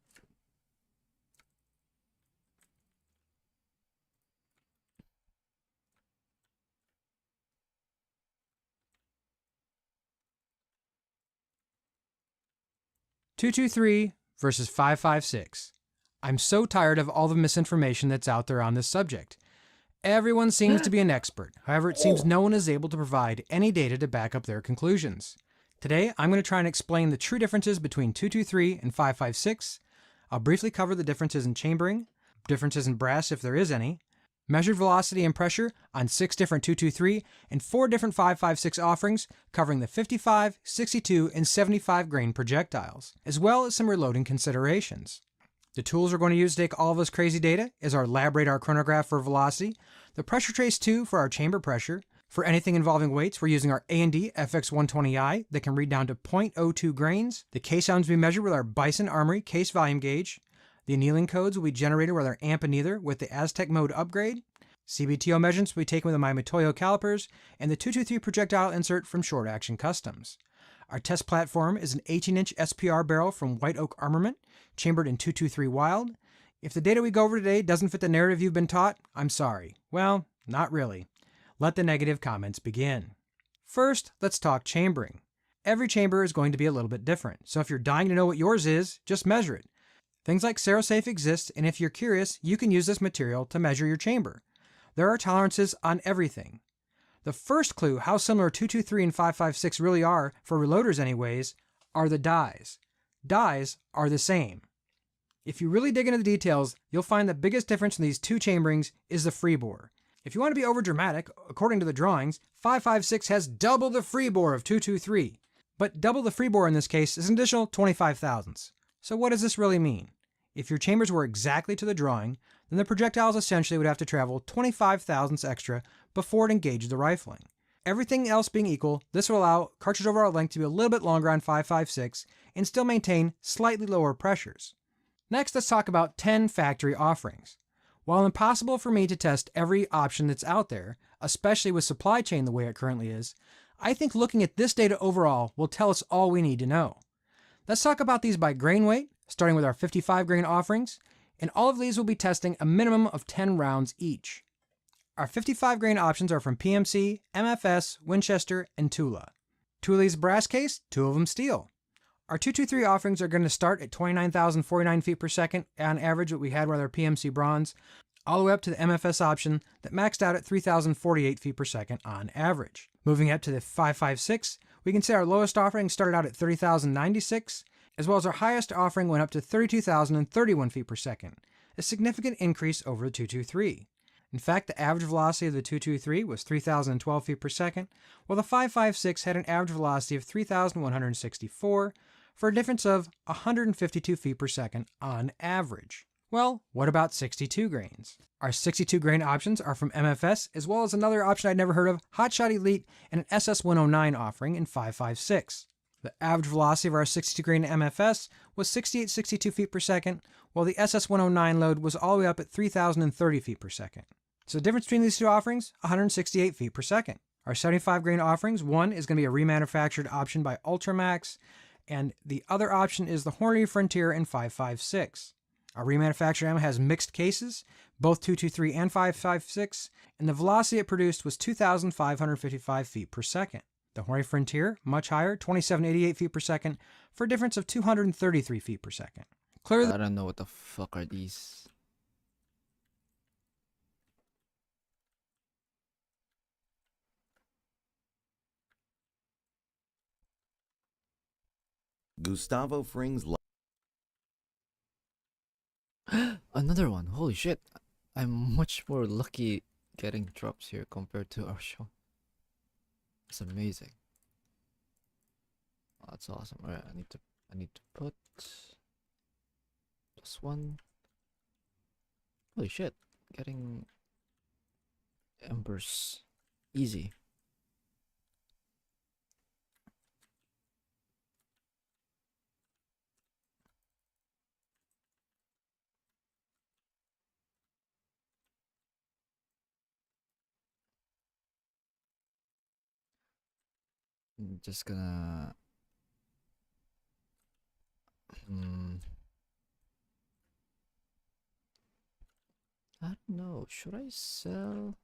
"223 versus 556. I'm so tired of all the misinformation that's out there on this subject. Everyone seems to be an expert. However, it seems no one is able to provide any data to back up their conclusions. Today, I'm going to try and explain the true differences between 223 and 556. I'll briefly cover the differences in chambering, differences in brass if there is any, measured velocity and pressure on 6 different 223 and 4 different 556 offerings covering the 55, 62, and 75 grain projectiles, as well as some reloading considerations. The tools we're going to use to take all of this crazy data is our lab radar chronograph for velocity, the pressure trace 2 for our chamber pressure. For anything involving weights, we're using our A&D FX120i that can read down to 0.02 grains. The case sounds will be measured with our Bison Armory case volume gauge. The annealing codes will be generated with our amp annealer with the Aztec mode upgrade. CBTO measurements will be taken with my Mitoyo calipers and the 223 projectile insert from Short Action Customs. Our test platform is an 18-inch SPR barrel from White Oak Armament, chambered in 223 Wild. If the data we go over today doesn't fit the narrative you've been taught, I'm sorry. Well, not really. Let the negative comments begin. First, let's talk chambering. Every chamber is going to be a little bit different, so if you're dying to know what yours is, just measure it. Things like Serosafe exist, and if you're curious, you can use this material to measure your chamber. There are tolerances on everything. The first clue how similar 223 and 556 really are, for reloaders anyways, are the dies. Dies are the same. If you really dig into the details, you'll find the biggest difference in these two chamberings is the free bore. If you want to be overdramatic, according to the drawings, 556 has double the free bore of 223. But double the free bore in this case is an additional 25 thousandths. So what does this really mean? If your chambers were exactly to the drawing, then the projectiles essentially would have to travel 25 thousandths extra before it engaged the rifling. Everything else being equal, this will allow cartridge overall length to be a little bit longer on 556 and still maintain slightly lower pressures. Next, let's talk about 10 factory offerings. While impossible for me to test every option that's out there, especially with supply chain the way it currently is, I think looking at this data overall will tell us all we need to know. Let's talk about these by grain weight, starting with our 55 grain offerings, and all of these will be testing a minimum of 10 rounds each. Our 55 grain options are from PMC, MFS, Winchester, and Tula. Tule's brass case, 2 of them steel. Our 223 offerings are going to start at 29,049 feet per second on average, what we had with our PMC bronze, all the way up to the MFS option that maxed out at 3,048 feet per second on average. Moving up to the 556, We can say our lowest offering started out at 30,096, as well as our highest offering went up to 32,031 feet per second, a significant increase over the 223. In fact, the average velocity of the 223 was 3,012 feet per second, while the 556 had an average velocity of 3,164, for a difference of 152 feet per second on average. Well, what about 62 grains? Our 62 grain options are from MFS, as well as another option I'd never heard of, Hotshot Elite, and an SS109 offering in 556. The average velocity of our 62 grain MFS was 6862 feet per second, while the SS109 load was all the way up at 3,030 feet per second. So the difference between these two offerings, 168 feet per second. Our 75 grain offerings, one is going to be a remanufactured option by Ultramax, and the other option is the Hornady Frontier in 556. Our remanufactured ammo has mixed cases, both 223 and 556, and the velocity it produced was 2,555 feet per second. The Hornady Frontier, much higher, 2,788 feet per second, for a difference of 233 feet per second. Clearly, I don't know what the fuck are these. Gustavo Fring's Another one. Holy shit. I'm much more lucky getting drops here compared to our show. It's amazing. Oh, that's awesome. Alright, I need to put this one. Holy shit. Getting embers easy. I'm just gonna I don't know, should I sell?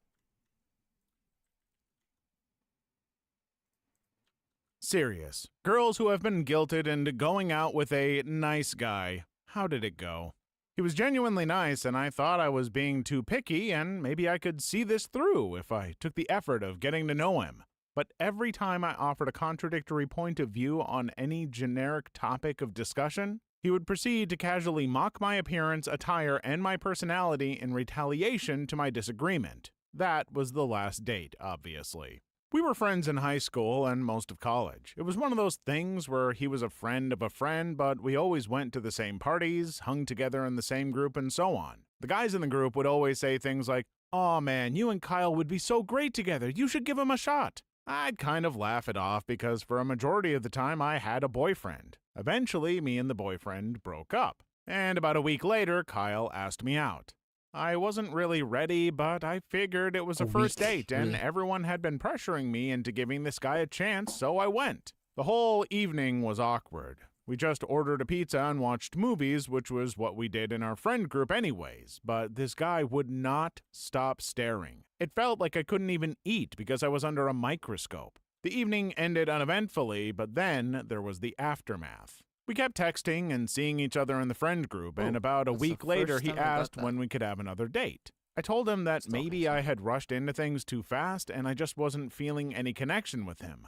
Serious. Girls who have been guilted into going out with a nice guy. How did it go? He was genuinely nice, and I thought I was being too picky, and maybe I could see this through if I took the effort of getting to know him. But every time I offered a contradictory point of view on any generic topic of discussion, he would proceed to casually mock my appearance, attire, and my personality in retaliation to my disagreement. That was the last date, obviously. We were friends in high school and most of college. It was one of those things where he was a friend of a friend, but we always went to the same parties, hung together in the same group, and so on. The guys in the group would always say things like, "Aw man, you and Kyle would be so great together, you should give him a shot." I'd kind of laugh it off because for a majority of the time I had a boyfriend. Eventually, me and the boyfriend broke up. And about a week later, Kyle asked me out. I wasn't really ready, but I figured it was a first date and everyone had been pressuring me into giving this guy a chance, so I went. The whole evening was awkward. We just ordered a pizza and watched movies, which was what we did in our friend group anyways, but this guy would not stop staring. It felt like I couldn't even eat because I was under a microscope. The evening ended uneventfully, but then there was the aftermath. We kept texting and seeing each other in the friend group, and about a week later he asked when we could have another date. I told him that maybe I had rushed into things too fast and I just wasn't feeling any connection with him.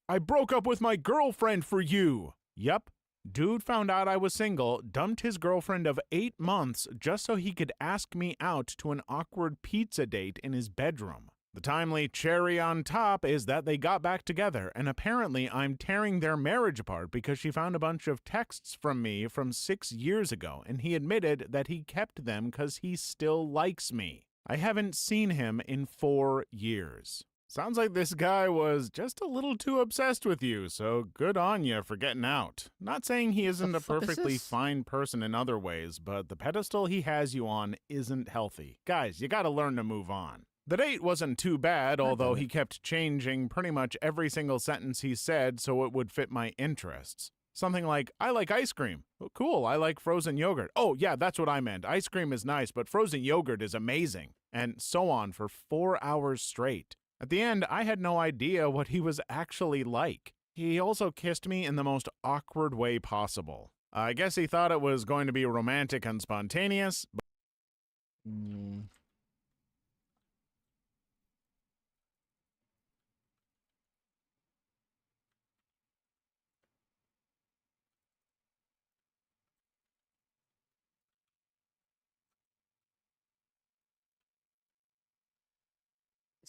"I broke up with my girlfriend for you!" Yup. Dude found out I was single, dumped his girlfriend of 8 months just so he could ask me out to an awkward pizza date in his bedroom. The timely cherry on top is that they got back together, and apparently I'm tearing their marriage apart because she found a bunch of texts from me from 6 years ago, and he admitted that he kept them because he still likes me. I haven't seen him in 4 years. Sounds like this guy was just a little too obsessed with you, so good on you for getting out. Not saying he isn't a perfectly fine person in other ways, but the pedestal he has you on isn't healthy. Guys, you gotta learn to move on. The date wasn't too bad, although he kept changing pretty much every single sentence he said so it would fit my interests. Something like, "I like ice cream." "Oh, cool, I like frozen yogurt." "Oh, yeah, that's what I meant. Ice cream is nice, but frozen yogurt is amazing." And so on for 4 hours straight. At the end, I had no idea what he was actually like. He also kissed me in the most awkward way possible. I guess he thought it was going to be romantic and spontaneous, but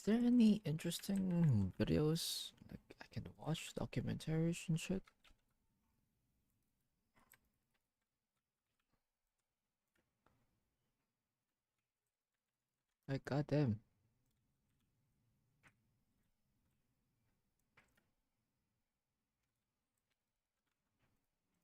there any interesting videos like I can watch, documentaries and shit? Like goddamn.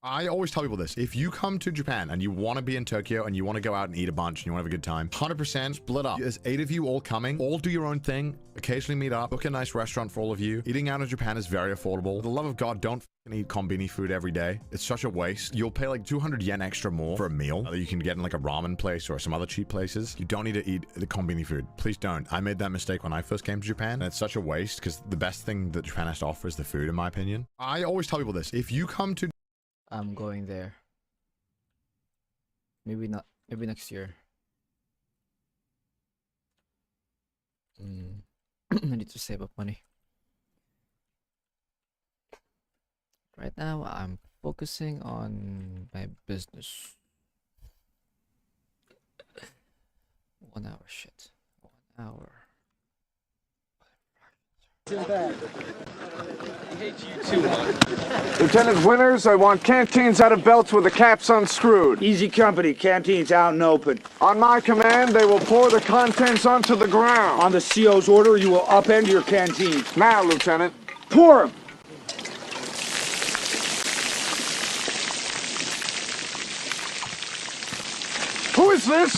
I always tell people this. If you come to Japan and you want to be in Tokyo and you want to go out and eat a bunch and you want to have a good time, 100% split up. There's 8 of you all coming. All do your own thing. Occasionally meet up. Book a nice restaurant for all of you. Eating out in Japan is very affordable. For the love of God, don't eat konbini food every day. It's such a waste. You'll pay like 200 yen extra more for a meal that you can get in like a ramen place or some other cheap places. You don't need to eat the konbini food. Please don't. I made that mistake when I first came to Japan, and it's such a waste because the best thing that Japan has to offer is the food, in my opinion. I always tell people this. If you come to I'm going there. Maybe not. Maybe next year. I need to save up money. Right now, I'm focusing on my business. 1 hour shit. 1 hour. Lieutenant Winters, I want canteens out of belts with the caps unscrewed. Easy company, canteens out and open. On my command, they will pour the contents onto the ground. On the CO's order, you will upend your canteens. Now, Lieutenant. Pour them. Who is this?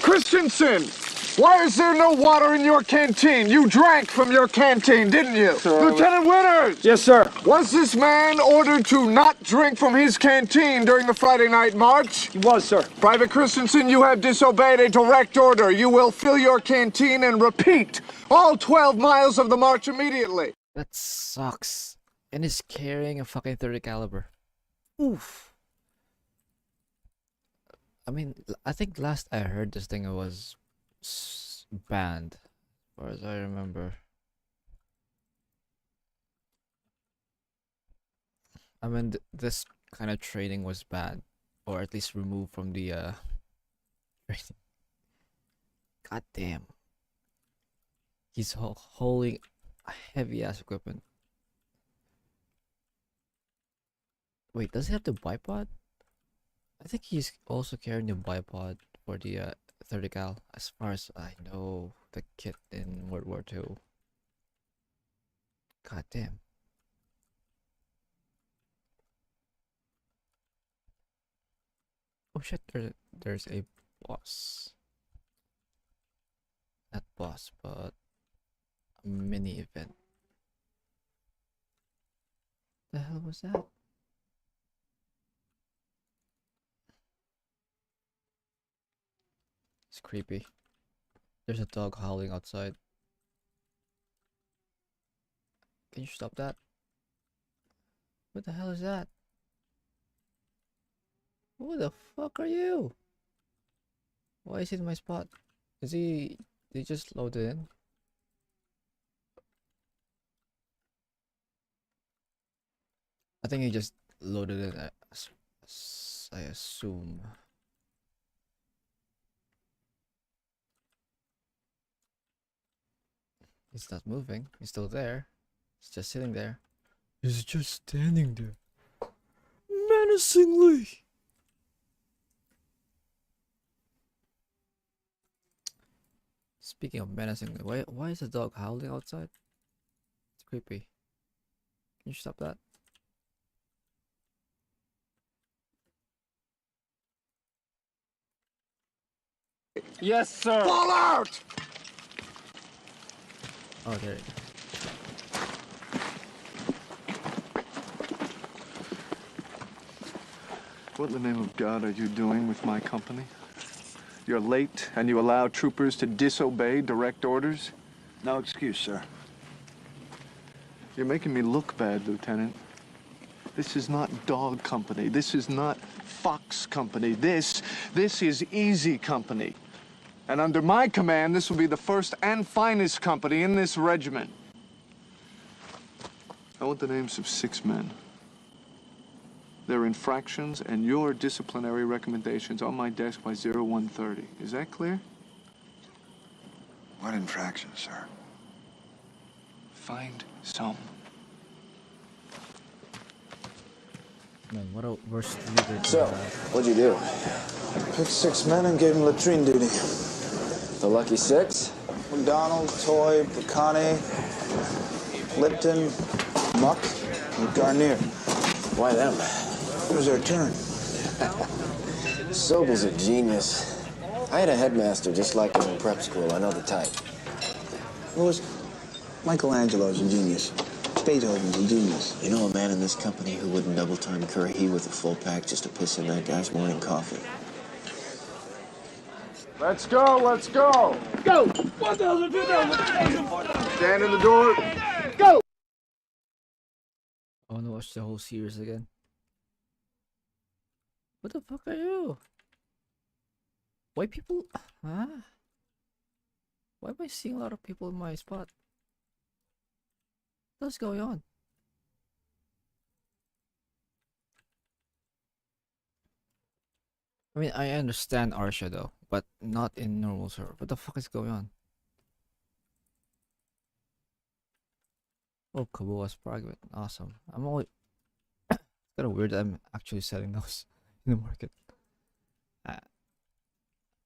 Christensen! Why is there no water in your canteen? You drank from your canteen, didn't you? Sir, Lieutenant Winters! Yes, sir. Was this man ordered to not drink from his canteen during the Friday night march? He was, sir. Private Christensen, you have disobeyed a direct order. You will fill your canteen and repeat all 12 miles of the march immediately. That sucks. And he's carrying a fucking 30 caliber. Oof. I mean, I think last I heard this thing was banned, as far as I remember. I mean, this kind of trading was banned, or at least removed from the trading. God damn. He's holding heavy ass equipment. Wait, does he have the bipod? I think he's also carrying the bipod for the 30 cal, as far as I know, the kit in World War II. God damn. Oh shit, there's a boss. Not boss, but a mini event. The hell was that? It's creepy. There's a dog howling outside. Can you stop that? What the hell is that? Who the fuck are you? Why is he in my spot? Is he... Did he just load it in? I think he just loaded it in, I assume. He's not moving. He's still there. He's just sitting there. He's just standing there. Menacingly. Speaking of menacingly, why is the dog howling outside? It's creepy. Can you stop that? Yes, sir. Fall out! Oh, there you go. What in the name of God are you doing with my company? You're late and you allow troopers to disobey direct orders? No excuse, sir. You're making me look bad, Lieutenant. This is not Dog Company. This is not Fox Company. This is Easy Company. And under my command, this will be the first and finest company in this regiment. I want the names of 6 men. Their infractions and your disciplinary recommendations on my desk by 0130. Is that clear? What infraction, sir? Find some. Man, what a worst leader. So, what'd you do? Picked 6 men and gave them latrine duty. The lucky 6? McDonald, Toy, Bacani, Lipton, Muck, and Garnier. Why them? It was their turn. Sobel's a genius. I had a headmaster just like him in prep school. I know the type. Louis, Michelangelo's a genius. Beethoven's a genius. You know a man in this company who wouldn't double-time Curry with a full pack just to piss in that guy's morning coffee? Let's go, let's go! Go! 1,000, 2,000, stand in the door. Go! I want to watch the whole series again. What the fuck are you? Why people? Huh? Why am I seeing a lot of people in my spot? What's going on? I mean, I understand Arsha though, but not in normal server. What the fuck is going on? Oh, Kabua's fragment. Awesome. I'm only... it's kind of weird that I'm actually selling those in the market.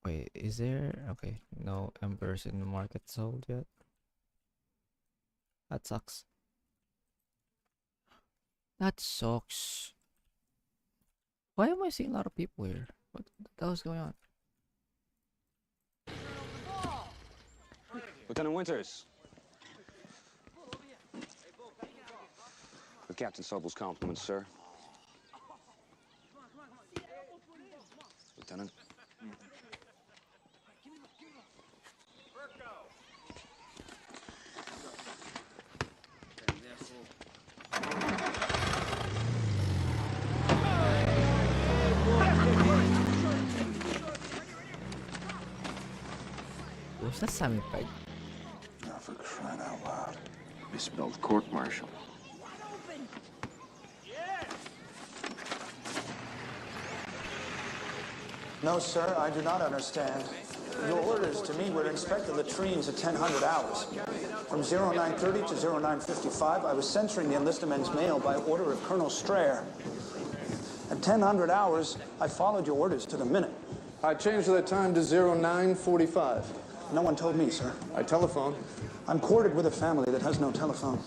Wait, is there... Okay, no embers in the market sold yet. That sucks. That sucks. Why am I seeing a lot of people here? What the hell is going on? Lieutenant Winters. With Captain Sobel's compliments, sir. Lieutenant. Was that Simon Pegg? Oh, for crying out loud. Misspelled court-martial. No, sir, I do not understand. Your orders to me were to inspect the latrines at 1000 hours. From 0930 to 0955, I was censoring the enlisted men's mail by order of Colonel Strayer. At 1000 hours, I followed your orders to the minute. I changed that time to 0945. No one told me, sir. I telephoned. I'm quartered with a family that has no telephone.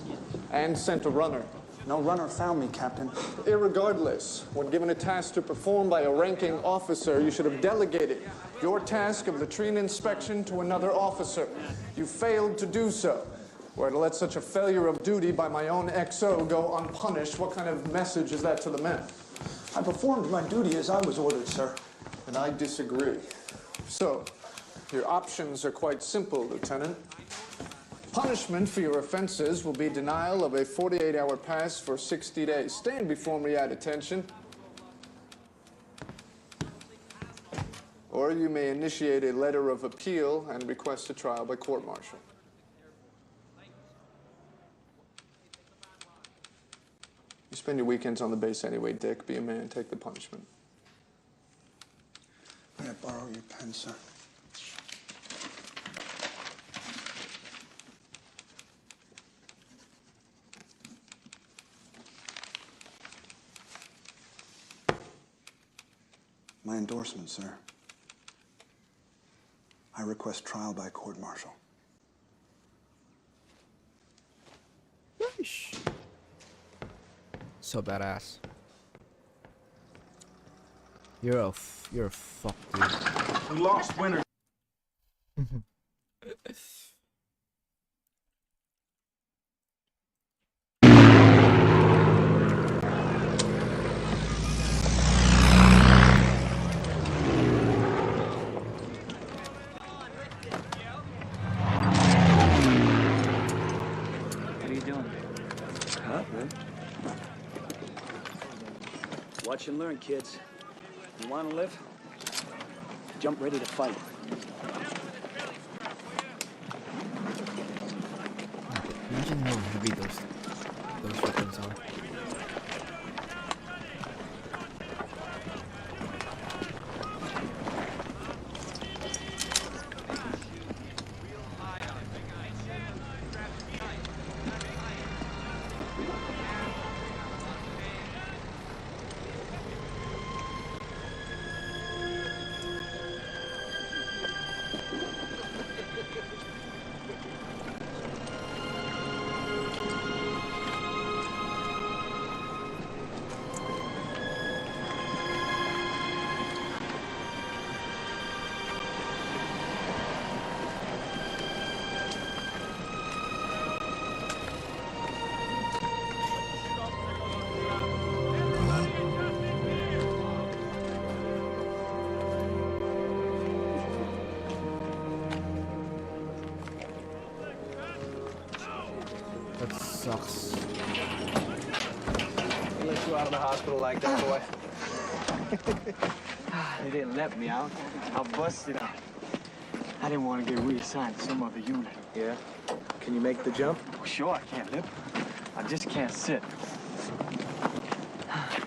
And sent a runner. No runner found me, Captain. Irregardless, when given a task to perform by a ranking officer, you should have delegated your task of latrine inspection to another officer. You failed to do so. Were to let such a failure of duty by my own XO go unpunished, what kind of message is that to the men? I performed my duty as I was ordered, sir. And I disagree. So, your options are quite simple, Lieutenant. Punishment for your offenses will be denial of a 48-hour pass for 60 days. Stand before me at attention. Or you may initiate a letter of appeal and request a trial by court-martial. You spend your weekends on the base anyway, Dick. Be a man, take the punishment. May I borrow your pen, sir? My endorsement, sir. I request trial by court-martial. So badass. You're a fuck dude. We lost winner. What are you doing? Huh, man? Watch and learn, kids. You want to live? Jump ready to fight. Imagine how heavy those weapons are. you out of the hospital like that, boy? They didn't let me out. I busted out. I didn't want to get reassigned to some other unit. Yeah? Can you make the jump? Well, sure I can, Lip. I just can't sit.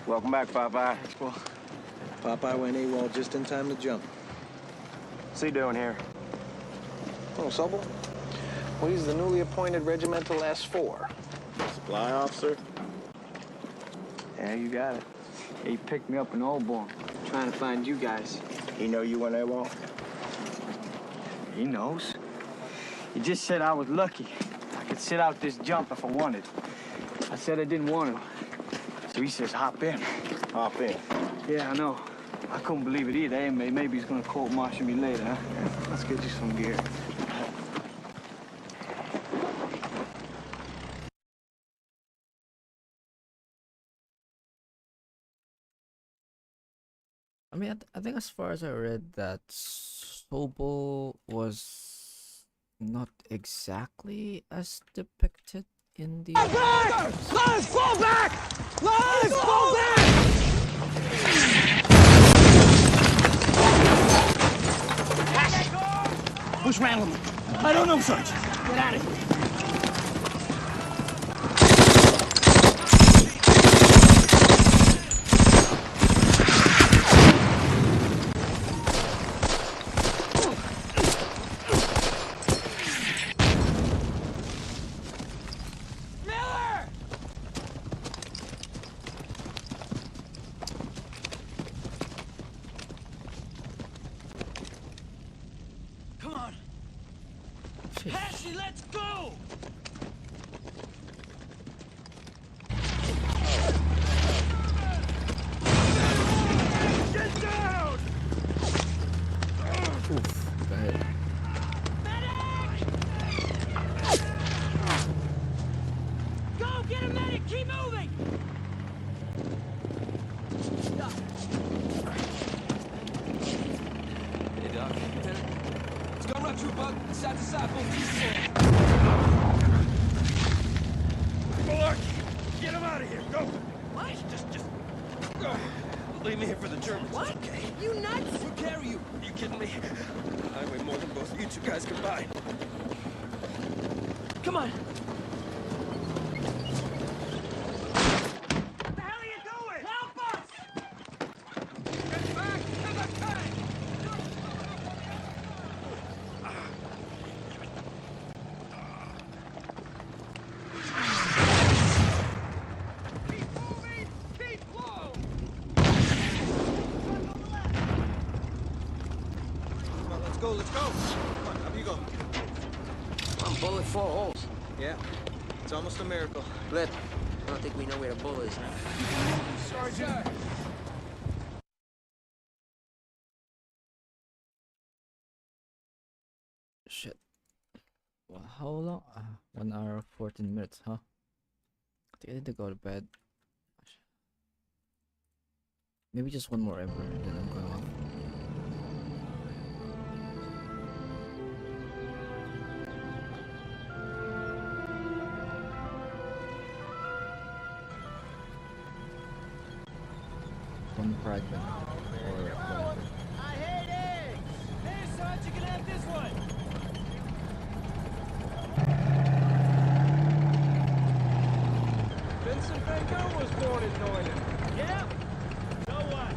Welcome back, Popeye. Thanks, Paul. Popeye went AWOL just in time to jump. What's he doing here? Oh, Sobel? Well, he's the newly appointed regimental S4. Supply officer? Yeah, you got it. He picked me up in Oldbourne, trying to find you guys. He know you went AWOL? He knows. He just said I was lucky. I could sit out this jump if I wanted. I said I didn't want to. So he says, hop in. Hop in? Yeah, I know. I couldn't believe it either. Hey, maybe he's gonna court-martial me later, huh? Let's get you some gear. I mean, I think as far as I read that Sobel was not exactly as depicted in the... Let's fall back! Let's fall back! Who's Randall? I don't know, Sarge. Get out of here. Let's go! Get down! Oof, bad. Go get a medic! Keep moving! Hey, Doc. Let's go run through bug. Side to side, both pieces. Bullock! Get him out of here! Go! What? Just leave me here for the Germans. What? Okay. You nuts? We'll carry you. Are you kidding me? I weigh more than both of you two guys combined. Come on. What the hell are you doing? Help us! Get back to the tank! Let's go. Come on, up you go. One bullet, 4 holes. Yeah, it's almost a miracle. Flip, I don't think we know where the bull is. Sergeant! Shit. Well, how long? 1 hour, 14 minutes, huh? I think I need to go to bed. Maybe just one more ever, and then I'm going. One fragment or whatever. I hate eggs! Hey, Sarge, you can have this one! Vincent Van Gogh was born in Neuilly. Yeah? So what?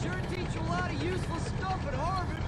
Sure teach you a lot of useful stuff at Harvard.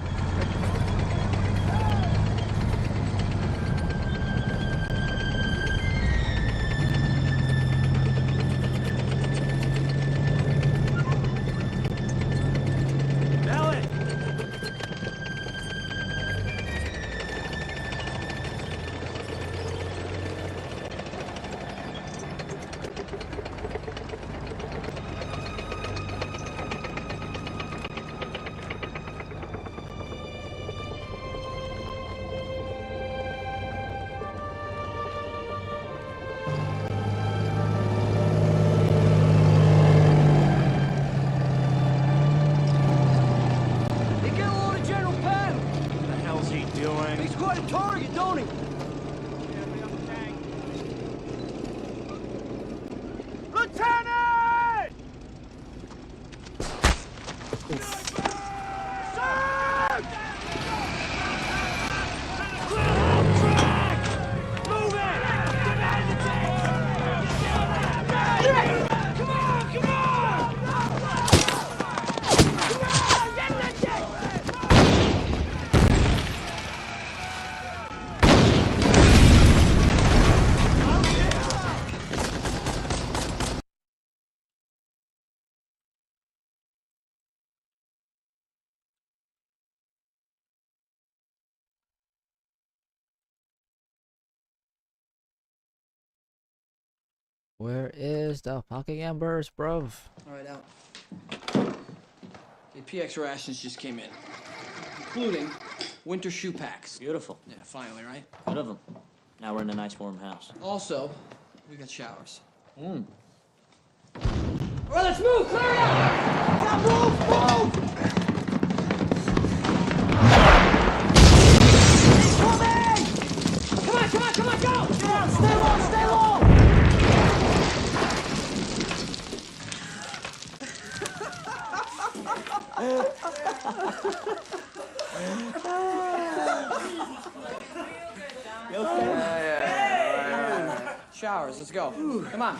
Where is the fucking embers, bruv? All right, out. Okay, PX rations just came in, including winter shoe packs. Beautiful. Yeah, finally, right? Good of them. Now we're in a nice warm house. Also, we got showers. Mm. All right, let's move. Clear it out. Now move, move. Come in. Come on, come on, come on, go. Yeah, stay low, stay low. You okay? Yeah. Showers, let's go. Come on.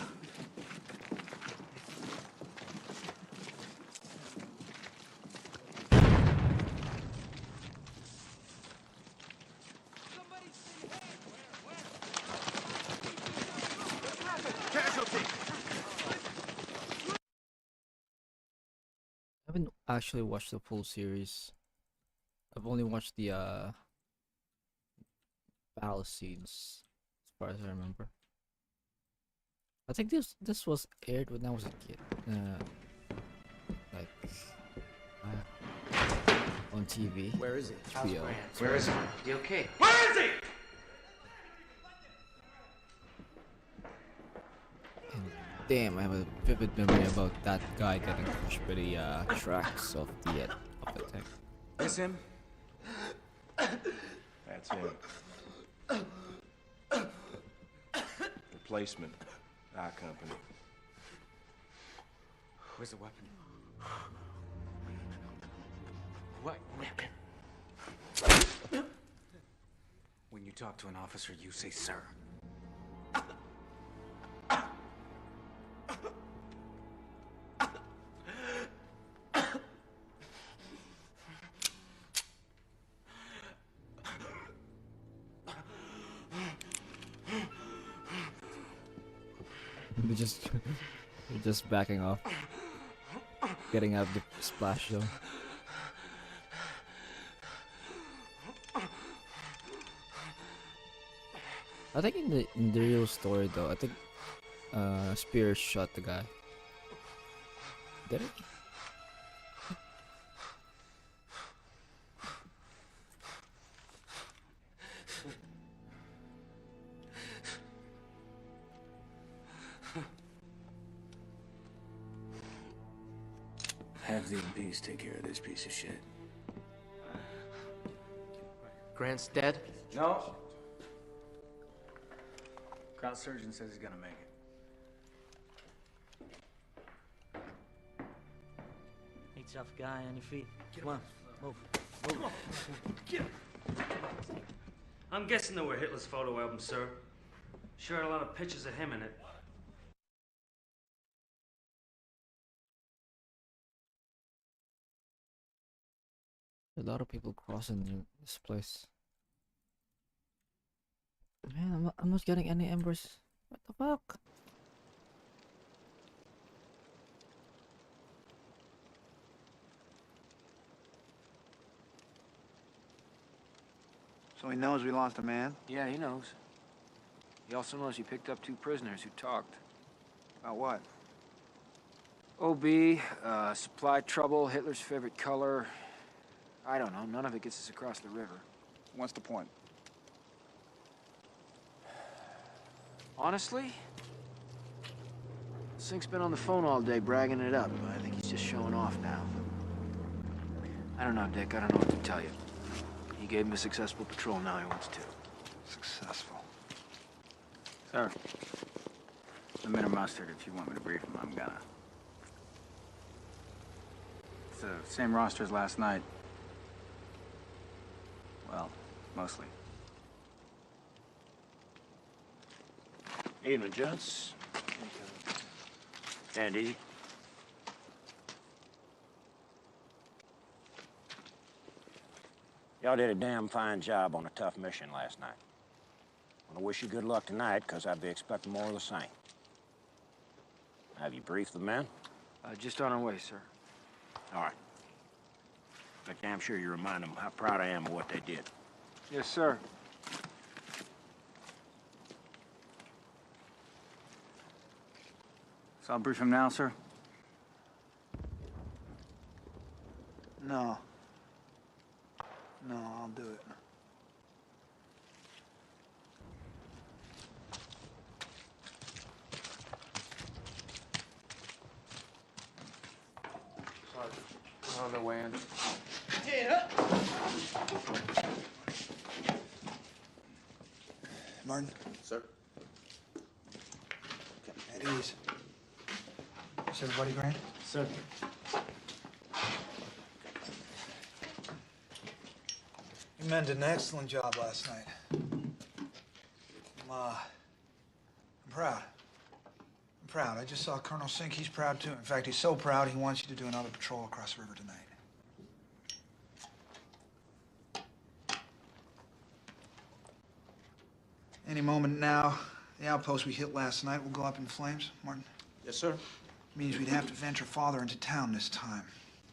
I haven't actually watched the full series. I've only watched the battle scenes, as far as I remember. I think this was aired when I was a kid, like on TV. Where is he? HBO. Where is he? He okay? Where is he? Damn, I have a vivid memory about that guy getting pushed by the tracks of the tank. This him? That's him. Replacement. Our company. Where's the weapon? What weapon? When you talk to an officer, you say sir. We're just backing off, getting out of the splash zone. I think in the real story though, I think Spears shot the guy. Did he? Have the MPs take care of this piece of shit. Grant's dead? No. Crown surgeon says he's gonna make it. Hey, tough guy on your feet. Come on, move. Move. Get him. I'm guessing they were Hitler's photo album, sir. Sure had a lot of pictures of him in it. A lot of people crossing this place. Man, I'm not getting any embers. What the fuck? So he knows we lost a man? Yeah, he knows. He also knows he picked up 2 prisoners who talked. About what? OB, supply trouble, Hitler's favorite color. I don't know. None of it gets us across the river. What's the point? Honestly, Sink's been on the phone all day bragging it up. I think he's just showing off now. I don't know, Dick. I don't know what to tell you. He gave him a successful patrol. Now he wants 2. Successful. Sir, the men are mustered. If you want me to brief him, I'm gonna. It's the same roster as last night. Well, mostly. Evening, gents. Stand easy. Y'all did a damn fine job on a tough mission last night. I want to wish you good luck tonight, because I'd be expecting more of the same. Have you briefed the men? Just on our way, sir. All right. But damn sure you remind them how proud I am of what they did. Yes, sir. So I'll brief him now, sir? No. No, I'll do it. Sergeant, on the way in. Martin? Sir? At ease. Is everybody grand? Sir. You men did an excellent job last night. I'm proud. I'm proud. I just saw Colonel Sink. He's proud, too. In fact, he's so proud he wants you to do another patrol across the river tonight. Any moment now, the outpost we hit last night will go up in flames. Martin? Yes, sir. Means we'd have to venture farther into town this time.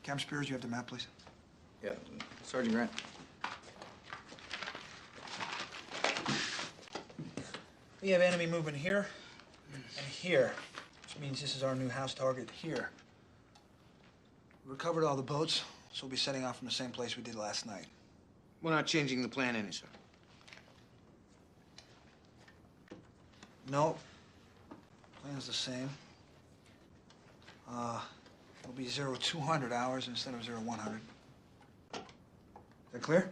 Captain Spears, you have the map, please? Yeah, Sergeant Grant. We have enemy movement here and here, which means this is our new house target here. We recovered all the boats, so we'll be setting off from the same place we did last night. We're not changing the plan any, sir. No. Plan's the same. It'll be 0200 hours instead of 0100. Is that clear?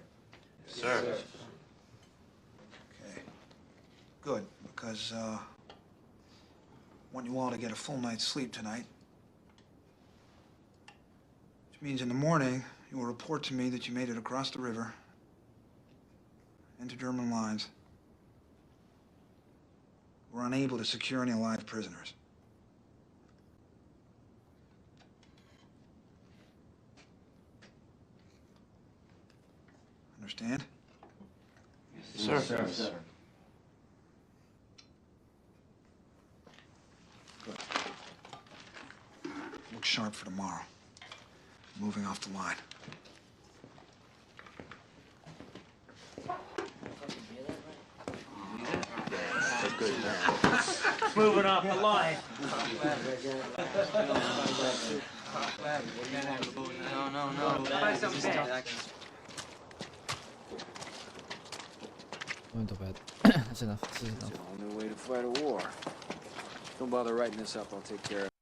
Sir. Okay. Good, because, I want you all to get a full night's sleep tonight. Which means in the morning, you will report to me that you made it across the river into German lines. We're unable to secure any live prisoners. Understand? Sir. Sir. Good. Look sharp for tomorrow. Moving off the line. That's good. Moving off the line. No. Find something bad. Going to bed. That's enough. This is enough. It's a whole new way to fight a war. Don't bother writing this up. I'll take care of it.